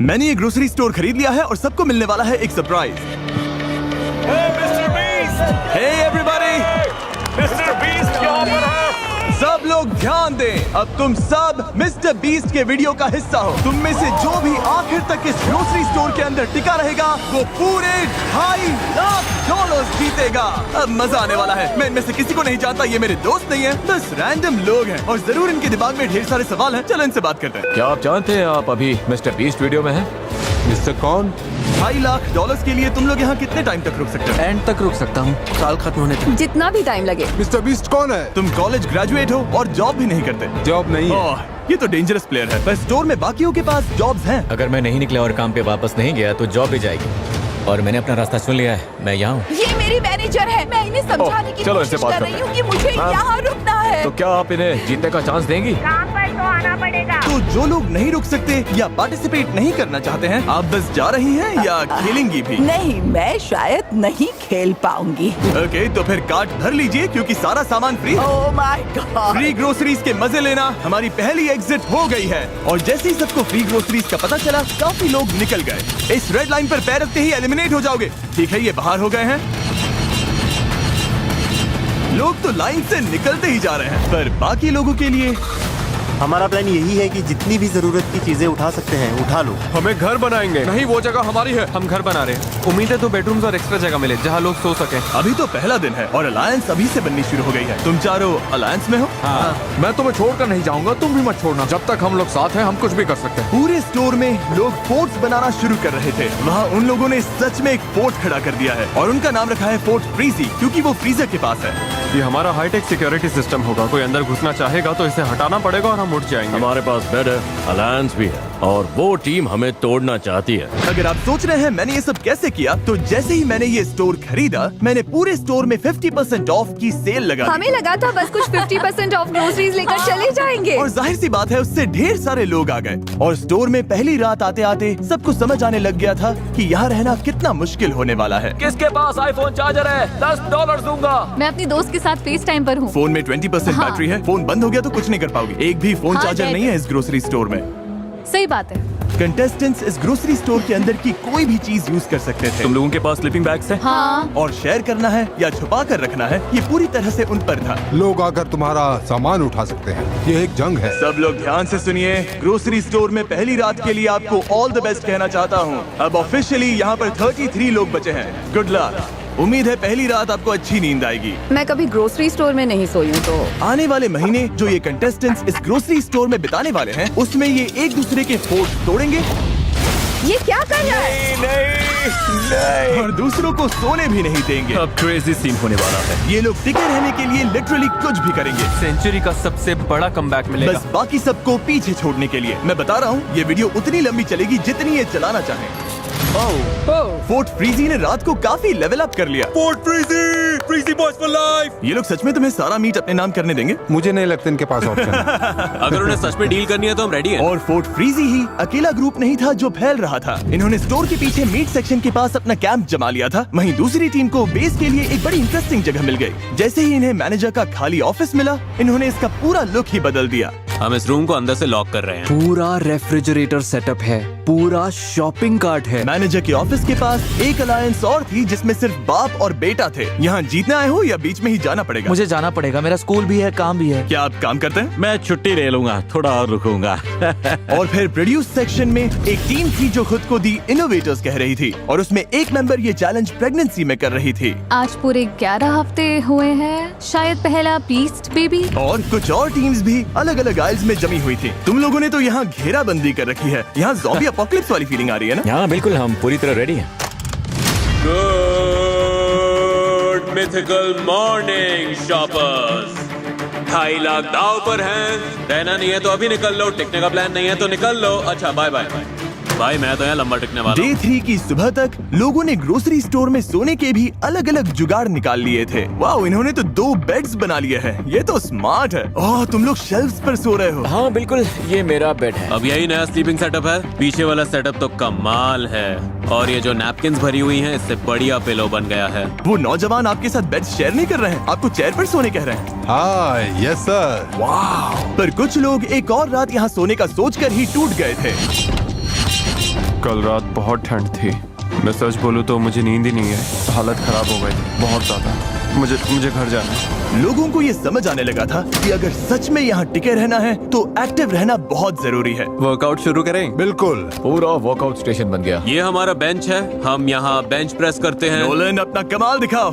मैंने ये grocery store खरीद लिया है और सबको मिलने वाला है एक surprise. Hey everybody, mister Beast यहाँ पर है। सब लोग ध्यान दें, अब तुम सब मिस्टर बीस्ट के वीडियो का हिस्सा हो। तुम में से जो भी आखिर तक इस ग्रोसरी स्टोर के अंदर टिका रहेगा वो पूरे $2.5 जीतेगा। अब मजा आने वाला है। मैं इनमें से किसी को नहीं जानता, ये मेरे दोस्त नहीं है, बस रैंडम लोग हैं और जरूर इनके दिमाग में ढेर सारे सवाल हैं। चलो इनसे बात करते हैं। क्या आप जानते हैं आप अभी मिस्टर बीस्ट वीडियो में हैं? मिस्टर कौन? $2.5 के लिए तुम लोग यहाँ कितने टाइम तक रुक सकते हो? एंड तक रुक सकता हूँ, साल खत्म होने तक। जितना भी टाइम लगे। मिस्टर बीस्ट कौन है? तुम कॉलेज ग्रेजुएट हो और जॉब भी नहीं करते। जॉब नहीं है। ओह, ये तो डेंजरस प्लेयर है। पर स्टोर में बाकियों के पास जॉब्स हैं। अगर मैं नहीं निकला और काम पे वापस नहीं गया तो जॉब भी जाएगी। और मैंने अपना रास्ता चुन लिया है, मैं यहाँ हूँ। ये मेरी मैनेजर है, मैं इन्हें समझाने की चलो इनसे कोशिश बात कर करते रही हैं। हूँ कि मुझे हाँ। यहाँ रुकना है। तो क्या आप इन्हें जीतने का चांस देंगी? काम पर तो आना पड़ेगा। तो जो लोग नहीं रुक सकते या पार्टिसिपेट नहीं करना चाहते हैं, आप बस जा रही हैं या खेलेंगी भी? नहीं, मैं शायद नहीं खेल पाऊंगी। ओके, तो फिर कार्ट भर लीजिए क्योंकि सारा सामान फ्री है। ओह माय गॉड। फ्री ग्रोसरीज के मजे लेना हमारी पहली एग्जिट हो गई है और जैसे ही सबको फ्री ग्रोसरीज का पता चला काफी लोग निकल गए। इस रेड लाइन पर पैर रखते ही एलिमिनेट हो जाओगे। ठीक है, ये बाहर हो गए हैं। लोग तो लाइन से निकलते ही जा रहे हैं, पर बाकी लोगों के लिए हमारा प्लान यही है कि जितनी भी जरूरत की चीजें उठा सकते हैं उठा लो। हमें घर बनाएंगे। नहीं, वो जगह हमारी है, हम घर बना रहे हैं। उम्मीद है 2 बेडरूम्स और एक्स्ट्रा जगह मिले जहाँ लोग सो सके। अभी तो पहला दिन है और अलायंस अभी से बननी शुरू हो गई है। तुम चारों अलायंस में हो? हाँ। मैं तुम्हें छोड़कर नहीं जाऊंगा, तुम भी मत छोड़ना। जब तक हम लोग साथ हैं हम कुछ भी कर सकते हैं। पूरे स्टोर में लोग फोर्ट्स बनाना शुरू कर रहे थे। वहाँ उन लोगों ने सच में एक फोर्ट खड़ा कर दिया है और उनका नाम रखा है फोर्ट फ्रीजी क्योंकि वो फ्रीजर के पास है। ये हमारा हाईटेक सिक्योरिटी सिस्टम होगा। कोई अंदर घुसना चाहेगा तो इसे हटाना पड़ेगा और हम उठ जाएंगे। हमारे पास बेड है, अलायंस भी है और वो टीम हमें तोड़ना चाहती है। अगर आप सोच रहे हैं मैंने ये सब कैसे किया, तो जैसे ही मैंने ये स्टोर खरीदा, मैंने पूरे स्टोर में 50% ऑफ की सेल लगा दी। हमें लगा था बस कुछ 50% ऑफ ग्रोसरीज लेकर चले जाएंगे। और जाहिर सी बात है उससे ढेर सारे लोग आ गए और स्टोर में पहली रात आते आते सबको समझ आने लग गया था कि यहाँ रहना कितना मुश्किल होने वाला है। किसके पास आईफोन चार्जर है? $10 दूंगा। मैं अपनी दोस्त के साथ फेस टाइम पर हूँ। फोन में 20% हाँ। बैटरी है, फोन बंद हो गया तो कुछ नहीं कर पाओगे। एक भी फोन हाँ, चार्जर डेड। नहीं है इस ग्रोसरी स्टोर में। सही बात है। कंटेस्टेंट्स इस ग्रोसरी स्टोर के अंदर की कोई भी चीज यूज कर सकते थे। तुम लोगों के पास स्लीपिंग बैग्स हैं? हाँ। और शेयर करना है या छुपा कर रखना है, ये पूरी तरह से उन पर था। लोग आकर तुम्हारा सामान उठा सकते हैं। ये एक जंग है। सब लोग ध्यान से सुनिए, ग्रोसरी स्टोर में पहली रात के लिए आपको ऑल द बेस्ट कहना चाहता हूँ। अब ऑफिशियली यहाँ पर 33 लोग बचे हैं। Good luck. उम्मीद है पहली रात आपको अच्छी नींद आएगी। मैं कभी ग्रोसरी स्टोर में नहीं सोई हूँ तो आने वाले महीने जो ये कंटेस्टेंट्स इस ग्रोसरी स्टोर में बिताने वाले हैं, उसमें ये एक दूसरे के फोर्ट तोड़ेंगे ये क्या कर रहा है? नहीं। और दूसरों को सोने भी नहीं देंगे। अब क्रेजी सीन होने वाला है। ये लोग टिके रहने के लिए लिटरली कुछ भी करेंगे, सेंचुरी का सबसे बड़ा कमबैक मिलेगा। बस बाकी सबको पीछे छोड़ने के लिए। मैं बता रहा हूँ ये वीडियो उतनी लंबी चलेगी जितनी ये चलाना चाहे। फोर्ट फ्रीजी ने रात को काफी लेवल अप कर लिया। Fort frizzy, frizzy boys for life. ये लोग सच में तुम्हें सारा मीट अपने नाम करने देंगे? मुझे नहीं लगता इनके पास ऑप्शन है। अगर उन्हें सच में डील करनी है तो हम रेडी हैं। और फोर्ट फ्रीजी ही अकेला ग्रुप नहीं था जो फैल रहा था। इन्होंने स्टोर के पीछे मीट सेक्शन के पास अपना कैंप जमा लिया था। वहीं दूसरी टीम को बेस के लिए एक बड़ी इंटरेस्टिंग जगह मिल गई। जैसे ही इन्हें मैनेजर का खाली ऑफिस मिला, इन्होंने इसका पूरा लुक ही बदल दिया। हम इस रूम को अंदर से लॉक कर रहे हैं। पूरा रेफ्रिजरेटर सेटअप है, पूरा शॉपिंग कार्ट है। मैनेजर के ऑफिस के पास एक अलायंस और थी जिसमें सिर्फ बाप और बेटा थे। यहाँ जीतने आए हो या बीच में ही जाना पड़ेगा? मुझे जाना पड़ेगा, मेरा स्कूल भी है, काम भी है। क्या आप काम करते हैं? मैं छुट्टी ले लूंगा, थोड़ा और रुकूंगा। और फिर प्रोड्यूस सेक्शन में एक टीम थी जो खुद को दी इनोवेटर्स कह रही थी और उसमें एक मेंबर ये चैलेंज प्रेगनेंसी में कर रही थी। आज पूरे 11 हफ्ते हुए हैं, शायद पहला बीस्ट बेबी। और कुछ और टीम्स भी अलग अलग आइल्स में जमी हुई थी। तुम लोगों ने तो यहाँ घेराबंदी कर रखी है। यहाँ ज़ॉम्बी अपोकलिप्स वाली फीलिंग आ रही है ना? हाँ बिल्कुल, हम पूरी तरह रेडी हैं। Good mythical morning shoppers. 2.5 lakh दाव पर हैं। रहना नहीं है तो अभी निकल लो, टिकने का प्लान नहीं है तो निकल लो। अच्छा बाय बाय। भाई मैं तो यहाँ लंबा टिकने वाला डे 3 की सुबह तक लोगों ने ग्रोसरी स्टोर में सोने के भी अलग अलग जुगाड़ निकाल लिए थे। वाओ, इन्होंने तो 2 बेड्स बना लिए हैं। ये तो स्मार्ट है। ओह, तुम लोग शेल्फ्स पर सो रहे हो। हाँ बिल्कुल, ये मेरा बेड है। अब यही नया स्लीपिंग सेटअप है। पीछे वाला सेटअप तो कमाल है और ये जो नैपकिन्स भरी हुई हैं, इससे बढ़िया पिलो बन गया है। वो नौजवान आपके साथ बेड शेयर नहीं कर रहे हैं, आपको चेयर पर सोने कह रहे हैं। हाँ यस सर। वाह, पर कुछ लोग एक और रात यहाँ सोने का सोचकर ही टूट गए थे। कल रात बहुत ठंड थी। मैं सच बोलूं तो मुझे नींद ही नहीं है, हालत खराब हो गई थी बहुत ज्यादा। मुझे घर जाना है। लोगों को ये समझ आने लगा था कि अगर सच में यहाँ टिके रहना है तो एक्टिव रहना बहुत जरूरी है। वर्कआउट शुरू करें? बिल्कुल। पूरा वर्कआउट स्टेशन बन गया। ये हमारा बेंच है, हम यहाँ बेंच प्रेस करते हैं। नोलन अपना कमाल दिखाओ।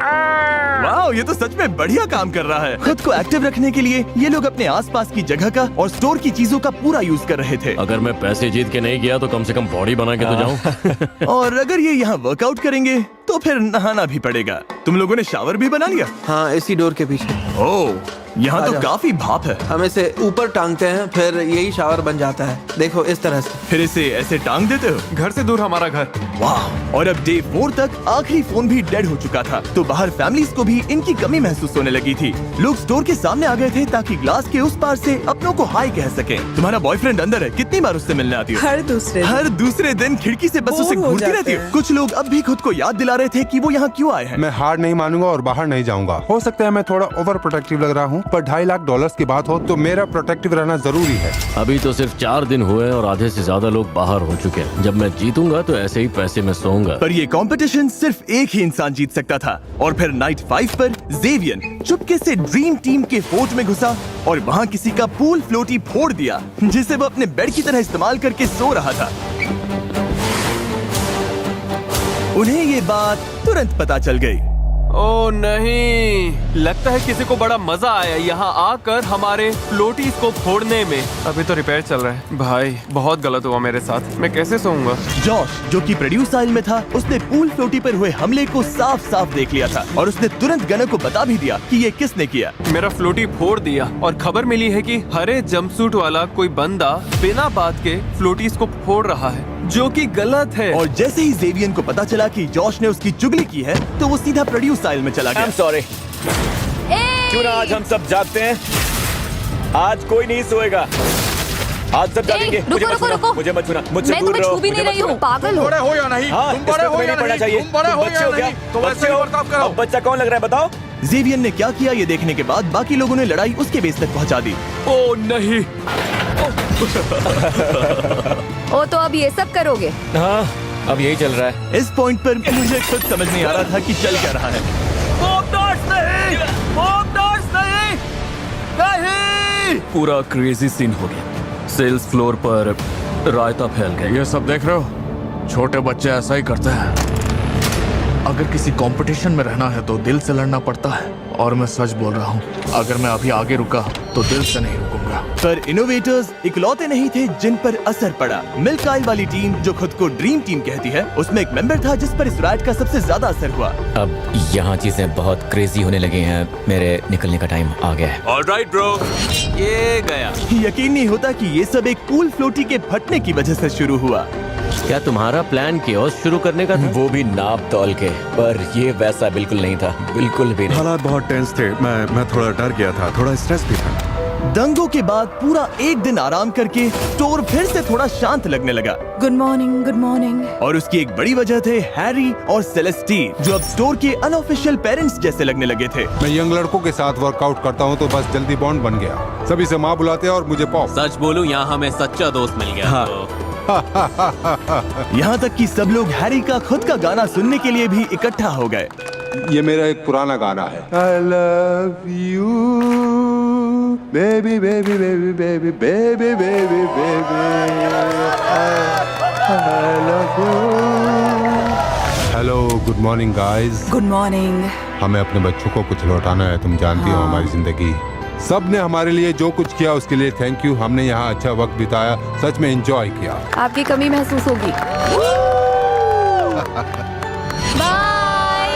वाह, ये तो सच में बढ़िया काम कर रहा है। खुद को एक्टिव रखने के लिए ये लोग अपने आसपास की जगह का और स्टोर की चीजों का पूरा यूज कर रहे थे। अगर मैं पैसे जीत के नहीं गया तो कम से कम बॉडी बना के तो जाऊं। और अगर ये यहाँ वर्कआउट करेंगे तो फिर नहाना भी पड़ेगा। तुम लोगों ने शावर भी बना लिया? हाँ, इसी डोर के पीछे। ओह, यहाँ तो आजा। काफी भाप है। हम इसे ऊपर टांगते हैं, फिर यही शावर बन जाता है। देखो इस तरह से। फिर इसे ऐसे टांग देते हो? घर से दूर हमारा घर। वाह। और अब डे 4 तक आखिरी फोन भी डेड हो चुका था, तो बाहर फैमिलीज को भी इनकी कमी महसूस होने लगी थी। लोग स्टोर के सामने आ गए थे ताकि ग्लास के उस पार से अपनों को हाय कह सके। तुम्हारा बॉयफ्रेंड अंदर है, कितनी बार उससे मिलने आती हो? हर दूसरे दिन खिड़की से बस उसे घूरती रहती हो। कुछ लोग अब भी खुद को याद दिला रहे थे कि वो यहाँ क्यों आए हैं। मैं हार नहीं मानूंगा और बाहर नहीं जाऊंगा। हो सकता है मैं थोड़ा ओवर प्रोटेक्टिव लग रहा हूँ, पर $2.5 लाख की बात हो तो मेरा प्रोटेक्टिव रहना जरूरी है। अभी तो सिर्फ 4 दिन हुए और आधे से ज्यादा लोग बाहर हो चुके हैं। जब मैं जीतूंगा तो ऐसे ही पैसे में सोऊंगा। पर ये कंपटीशन सिर्फ एक ही इंसान जीत सकता था। और फिर नाइट 5 पर जेवियन चुपके से ड्रीम टीम के फोर्ट में घुसा और वहाँ किसी का पूल फ्लोटी फोड़ दिया, जिसे वो अपने बेड की तरह इस्तेमाल करके सो रहा था। उन्हें ये बात तुरंत पता चल गई। ओ नहीं, लगता है किसी को बड़ा मजा आया यहाँ आकर हमारे फ्लोटीज को फोड़ने में। अभी तो रिपेयर चल रहा है। भाई बहुत गलत हुआ मेरे साथ, मैं कैसे सोऊंगा? जॉश, जो कि प्रोड्यूस आइल में था, उसने पूल फ्लोटी पर हुए हमले को साफ साफ देख लिया था और उसने तुरंत गनर को बता भी दिया कि ये किसने किया। मेरा फ्लोटी फोड़ दिया और खबर मिली है कि हरे जंपसूट वाला कोई बंदा बिना बात के फ्लोटीज को फोड़ रहा है, जो कि गलत है। और जैसे ही जेवियन को पता चला कि जॉश ने उसकी चुगली की है, तो वो सीधा प्रोड्यूस आइल में चला गया। सॉरी। क्यों ना आज हम सब जागते हैं? आज कोई नहीं सोएगा। आज सब जागेंगे। रुको, रुको, रुको। मुझे मत छूना, मुझसे मैं दूर तुम्हें रहो। छू भी नहीं रही हूँ, पागल हो। हो या नहीं? हाँ, तुम बड़े हो या पढ़ना नहीं? चाहिए। तुम बड़े हो बच्चे या हो क्या? नहीं? तो वैसे बच्चे ही हो? बर्ताव करो। अब बच्चा कौन लग रहा है बताओ? जेवियन ने क्या किया ये देखने के बाद बाकी लोगों ने लड़ाई उसके बेस तक पहुंचा दी। ओ नहीं। ओ, तो अब ये सब करोगे? हाँ, अब यही चल रहा है। इस पॉइंट पर मुझे खुद समझ नहीं आ रहा था कि चल क्या रहा है। पूरा क्रेजी सीन हो गया। सेल्स फ्लोर पर रायता फैल गया। ये सब देख रहे हो? छोटे बच्चे ऐसा ही करते हैं। अगर किसी कंपटीशन में रहना है तो दिल से लड़ना पड़ता है, और मैं सच बोल रहा हूँ, अगर मैं अभी आगे रुका तो दिल से नहीं रुकूंगा। पर इनोवेटर्स इकलौते नहीं थे जिन पर असर पड़ा। मिल्क आइल वाली टीम, जो खुद को ड्रीम टीम कहती है, उसमें एक मेंबर था जिस पर इस राइट का सबसे ज्यादा असर हुआ। अब यहाँ चीजें बहुत क्रेजी होने लगी हैं। मेरे निकलने का टाइम आ गया है। ऑलराइट ब्रो, ये गया। यकीन नहीं होता कि ये सब एक पूल फ्लोटी के फटने की वजह से शुरू हुआ। क्या तुम्हारा प्लान केओस शुरू करने का था? वो भी नाप तौल के, पर ये वैसा बिल्कुल नहीं था, बिल्कुल भी नहीं। हालात बहुत टेंस थे। मैं थोड़ा डर गया था, थोड़ा स्ट्रेस भी था। दंगों के बाद पूरा एक दिन आराम करके स्टोर फिर से थोड़ा शांत लगने लगा। Good morning, good morning. और उसकी एक बड़ी वजह थे हैरी और सेलेस्टीन, जो अब स्टोर के अनऑफिशियल पेरेंट्स जैसे लगने लगे थे। मैं यंग लड़कों के साथ वर्कआउट करता हूँ तो बस जल्दी बॉन्ड बन गया। सभी से माँ बुलाते हैं और मुझे पॉप। सच बोलूं, यहाँ हमें सच्चा दोस्त मिल गया। हाँ। तो यहाँ तक कि सब लोग हैरी का खुद का गाना सुनने के लिए भी इकट्ठा हो गए। ये मेरा एक पुराना गाना है। I love you, baby, baby, baby, baby, baby, baby, baby. I love you. Hello, good morning, guys. Good morning. हमें अपने बच्चों को कुछ लौटाना है। तुम जानती हो हमारी जिंदगी। सब ने हमारे लिए जो कुछ किया उसके लिए थैंक यू। हमने यहाँ अच्छा वक्त बिताया, सच में एंजॉय किया। आपकी कमी महसूस होगी। Bye,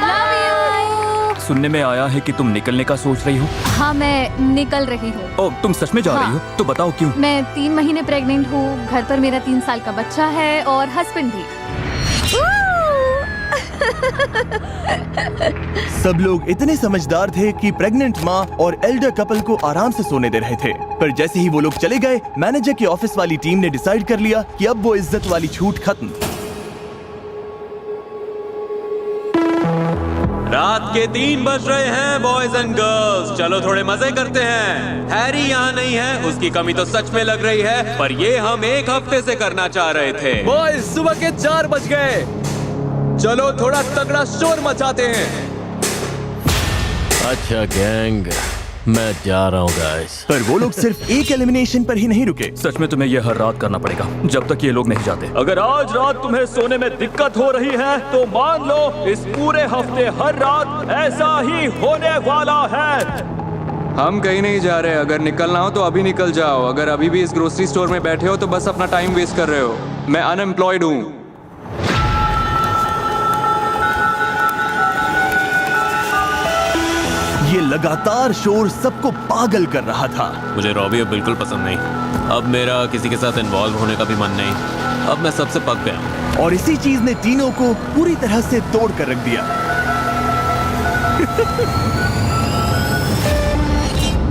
love you. सुनने में आया है कि तुम निकलने का सोच रही हो। हाँ, मैं निकल रही हूँ। ओ, तुम सच में जा रही हो? तो बताओ क्यों? मैं 3 महीने प्रेग्नेंट हूँ। घर पर मेरा 3 साल का बच्चा है और हस्बैंड भी। सब लोग इतने समझदार थे कि प्रेग्नेंट माँ और एल्डर कपल को आराम से सोने दे रहे थे। पर जैसे ही वो लोग चले गए, मैनेजर की ऑफिस वाली टीम ने डिसाइड कर लिया कि अब वो इज्जत वाली छूट खत्म। रात के 3 बज रहे हैं बॉयज एंड गर्ल्स, चलो थोड़े मजे करते हैं। हैरी यहाँ नहीं है, उसकी कमी तो सच में लग रही है, पर ये हम 1 हफ्ते से करना चाह रहे थे। बॉयज सुबह के 4 बज गए, चलो थोड़ा तगड़ा शोर मचाते हैं। अच्छा गैंग, मैं जा रहा हूँ गाइस। पर वो लोग सिर्फ एक एलिमिनेशन पर ही नहीं रुके। सच में तुम्हें यह हर रात करना पड़ेगा जब तक ये लोग नहीं जाते। अगर आज रात तुम्हें सोने में दिक्कत हो रही है तो मान लो इस पूरे हफ्ते हर रात ऐसा ही होने वाला है। हम कहीं नहीं जा रहे, अगर निकलना हो तो अभी निकल जाओ। अगर अभी भी इस ग्रोसरी स्टोर में बैठे हो तो बस अपना टाइम वेस्ट कर रहे हो। मैं अनएम्प्लॉयड हूँ। ये लगातार शोर सबको पागल कर रहा था। मुझे रॉबी अब बिल्कुल पसंद नहीं, अब मेरा किसी के साथ इन्वॉल्व होने का भी मन नहीं, अब मैं सबसे पक गया। और इसी चीज ने टीनो को पूरी तरह से तोड़ कर रख दिया।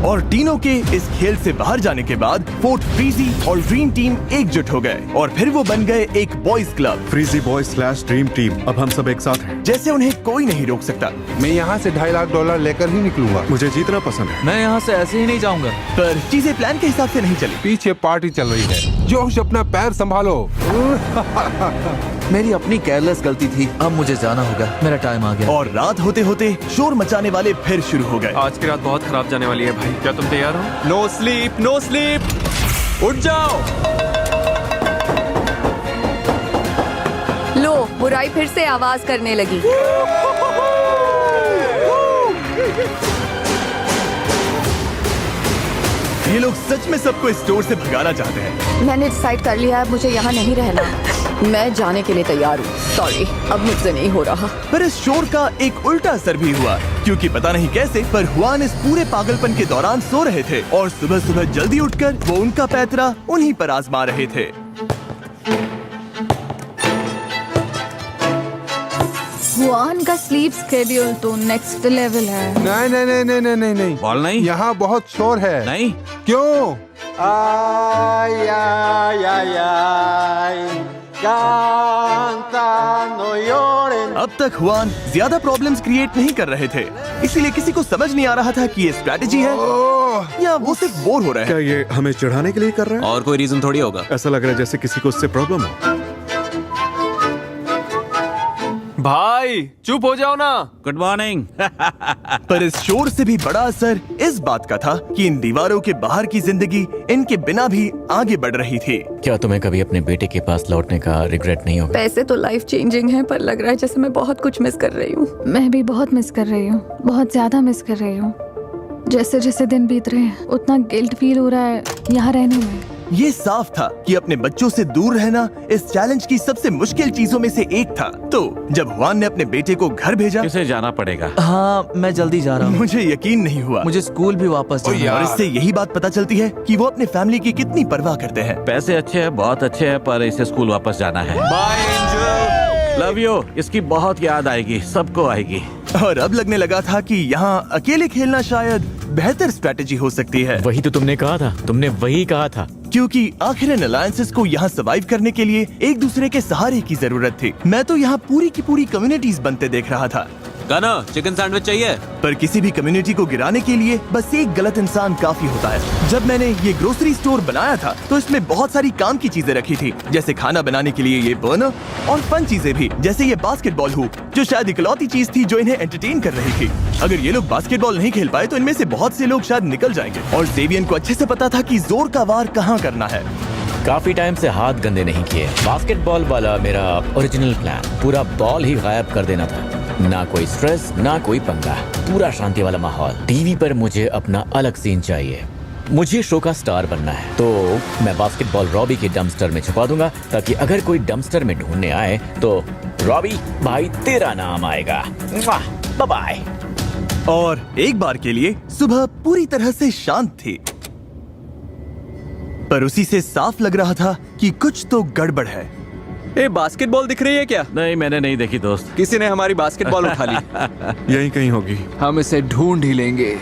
और टीनो के इस खेल से बाहर जाने के बाद फोर्ट फ्रीजी और ड्रीम टीम एकजुट हो गए और फिर वो बन गए एक boys club, frizzy boy / dream team. अब हम सब एक साथ हैं। जैसे उन्हें कोई नहीं रोक सकता। मैं यहाँ से $2.5 लाख लेकर ही निकलूंगा। मुझे जीतना पसंद है। मैं यहाँ से ऐसे ही नहीं जाऊंगा। पर चीजें प्लान के हिसाब से नहीं चली। पीछे पार्टी चल रही है। जोश, अपना पैर संभालो। मेरी अपनी केयरलेस गलती थी। अब मुझे जाना होगा, मेरा टाइम आ गया। और रात होते होते शोर मचाने वाले फिर शुरू हो गए। आज की रात बहुत खराब जाने वाली है भाई, क्या तुम तैयार हो? नो स्लीप, नो स्लीप, उठ जाओ। लो, बुराई फिर से आवाज करने लगी। ये लोग सच में सबको इस स्टोर से भगाना चाहते हैं। मैंने डिसाइड कर लिया है, मुझे यहाँ नहीं रहना। मैं जाने के लिए तैयार हूँ। सॉरी, अब मुझसे नहीं हो रहा। पर इस शोर का एक उल्टा असर भी हुआ, क्योंकि पता नहीं कैसे पर हुआन इस पूरे पागलपन के दौरान सो रहे थे और सुबह सुबह जल्दी उठकर वो उनका पैतरा उन्हीं पर आजमा रहे थे। हुआन का स्लीप स्केड्यूल तो नेक्स्ट लेवल है। नहीं नहीं नहीं नहीं नहीं नहीं नहीं, बॉल नहीं, यहाँ बहुत शोर है। नहीं क्यों? अब तक हुआन ज्यादा प्रॉब्लम्स क्रिएट नहीं कर रहे थे, इसीलिए किसी को समझ नहीं आ रहा था कि ये स्ट्रैटेजी है या वो सिर्फ बोर हो रहे क्या हैं। ये हमें चिढ़ाने के लिए कर रहा है? और कोई रीजन थोड़ी होगा। ऐसा लग रहा है जैसे किसी को उससे प्रॉब्लम हो। भाई चुप हो जाओ ना। Good morning. पर इस शोर से भी बड़ा असर इस बात का था कि इन दीवारों के बाहर की जिंदगी इनके बिना भी आगे बढ़ रही थी। क्या तुम्हें कभी अपने बेटे के पास लौटने का रिग्रेट नहीं होगा? पैसे तो लाइफ चेंजिंग है, पर लग रहा है जैसे मैं बहुत कुछ मिस कर रही हूँ। मैं भी बहुत मिस कर रही हूँ, बहुत ज्यादा मिस कर रही हूँ। जैसे जैसे दिन बीत रहे हैं उतना गिल्ट फील हो रहा है यहाँ रहने में। ये साफ था कि अपने बच्चों से दूर रहना इस चैलेंज की सबसे मुश्किल चीजों में से एक था। तो जब हुआन ने अपने बेटे को घर भेजा, किसे जाना पड़ेगा? हाँ, मैं जल्दी जा रहा हूँ। मुझे यकीन नहीं हुआ। मुझे स्कूल भी वापस जाना है। और इससे यही बात पता चलती है कि वो अपने फैमिली की कितनी परवाह करते हैं। पैसे अच्छे हैं, बहुत अच्छे हैं, पर इसे स्कूल वापस जाना है। Bye angel, love you. इसकी बहुत याद आएगी, सबको आएगी। और अब लगने लगा था कि यहाँ अकेले खेलना शायद बेहतर स्ट्रैटेजी हो सकती है। वही तो तुमने कहा था, तुमने वही कहा था। क्योंकि आखिर इन अलायंसेस को यहाँ सर्वाइव करने के लिए एक दूसरे के सहारे की जरूरत थी। मैं तो यहाँ पूरी की पूरी कम्युनिटीज बनते देख रहा था। गाना चिकन सैंडविच चाहिए? पर किसी भी कम्युनिटी को गिराने के लिए बस एक गलत इंसान काफी होता है। जब मैंने ये ग्रोसरी स्टोर बनाया था तो इसमें बहुत सारी काम की चीजें रखी थी, जैसे खाना बनाने के लिए ये बर्नर और फन चीजें भी, जैसे ये बास्केटबॉल हुप, जो शायद इकलौती चीज थी जो इन्हें एंटरटेन कर रही थी। अगर ये लोग बास्केटबॉल नहीं खेल पाए तो इनमें से बहुत से लोग शायद निकल जाएंगे। और जेवियन को अच्छे से पता था कि जोर का वार कहाँ करना है। काफी टाइम से हाथ गंदे नहीं किए। बास्केटबॉल वाला मेरा ओरिजिनल प्लान, पूरा बॉल ही गायब कर देना था। ना कोई स्ट्रेस, ना कोई पंगा, पूरा शांति वाला माहौल। टीवी पर मुझे अपना अलग सीन चाहिए। मुझे शो का स्टार बनना है, तो मैं बास्केटबॉल रॉबी के डंपस्टर में छुपा दूंगा, ताकि अगर कोई डंपस्टर में ढूंढने आए तो रॉबी भाई तेरा नाम आएगा। Bye bye. और एक बार के लिए सुबह पूरी तरह से शांत थी, पर उसी से साफ लग रहा था कि कुछ तो गड़बड़ है। ए, बास्केटबॉल दिख रही है क्या? नहीं, मैंने नहीं देखी दोस्त। किसी ने हमारी बास्केटबॉल उठा ली। यही कहीं होगी। हम इसे ढूंढ ही लेंगे।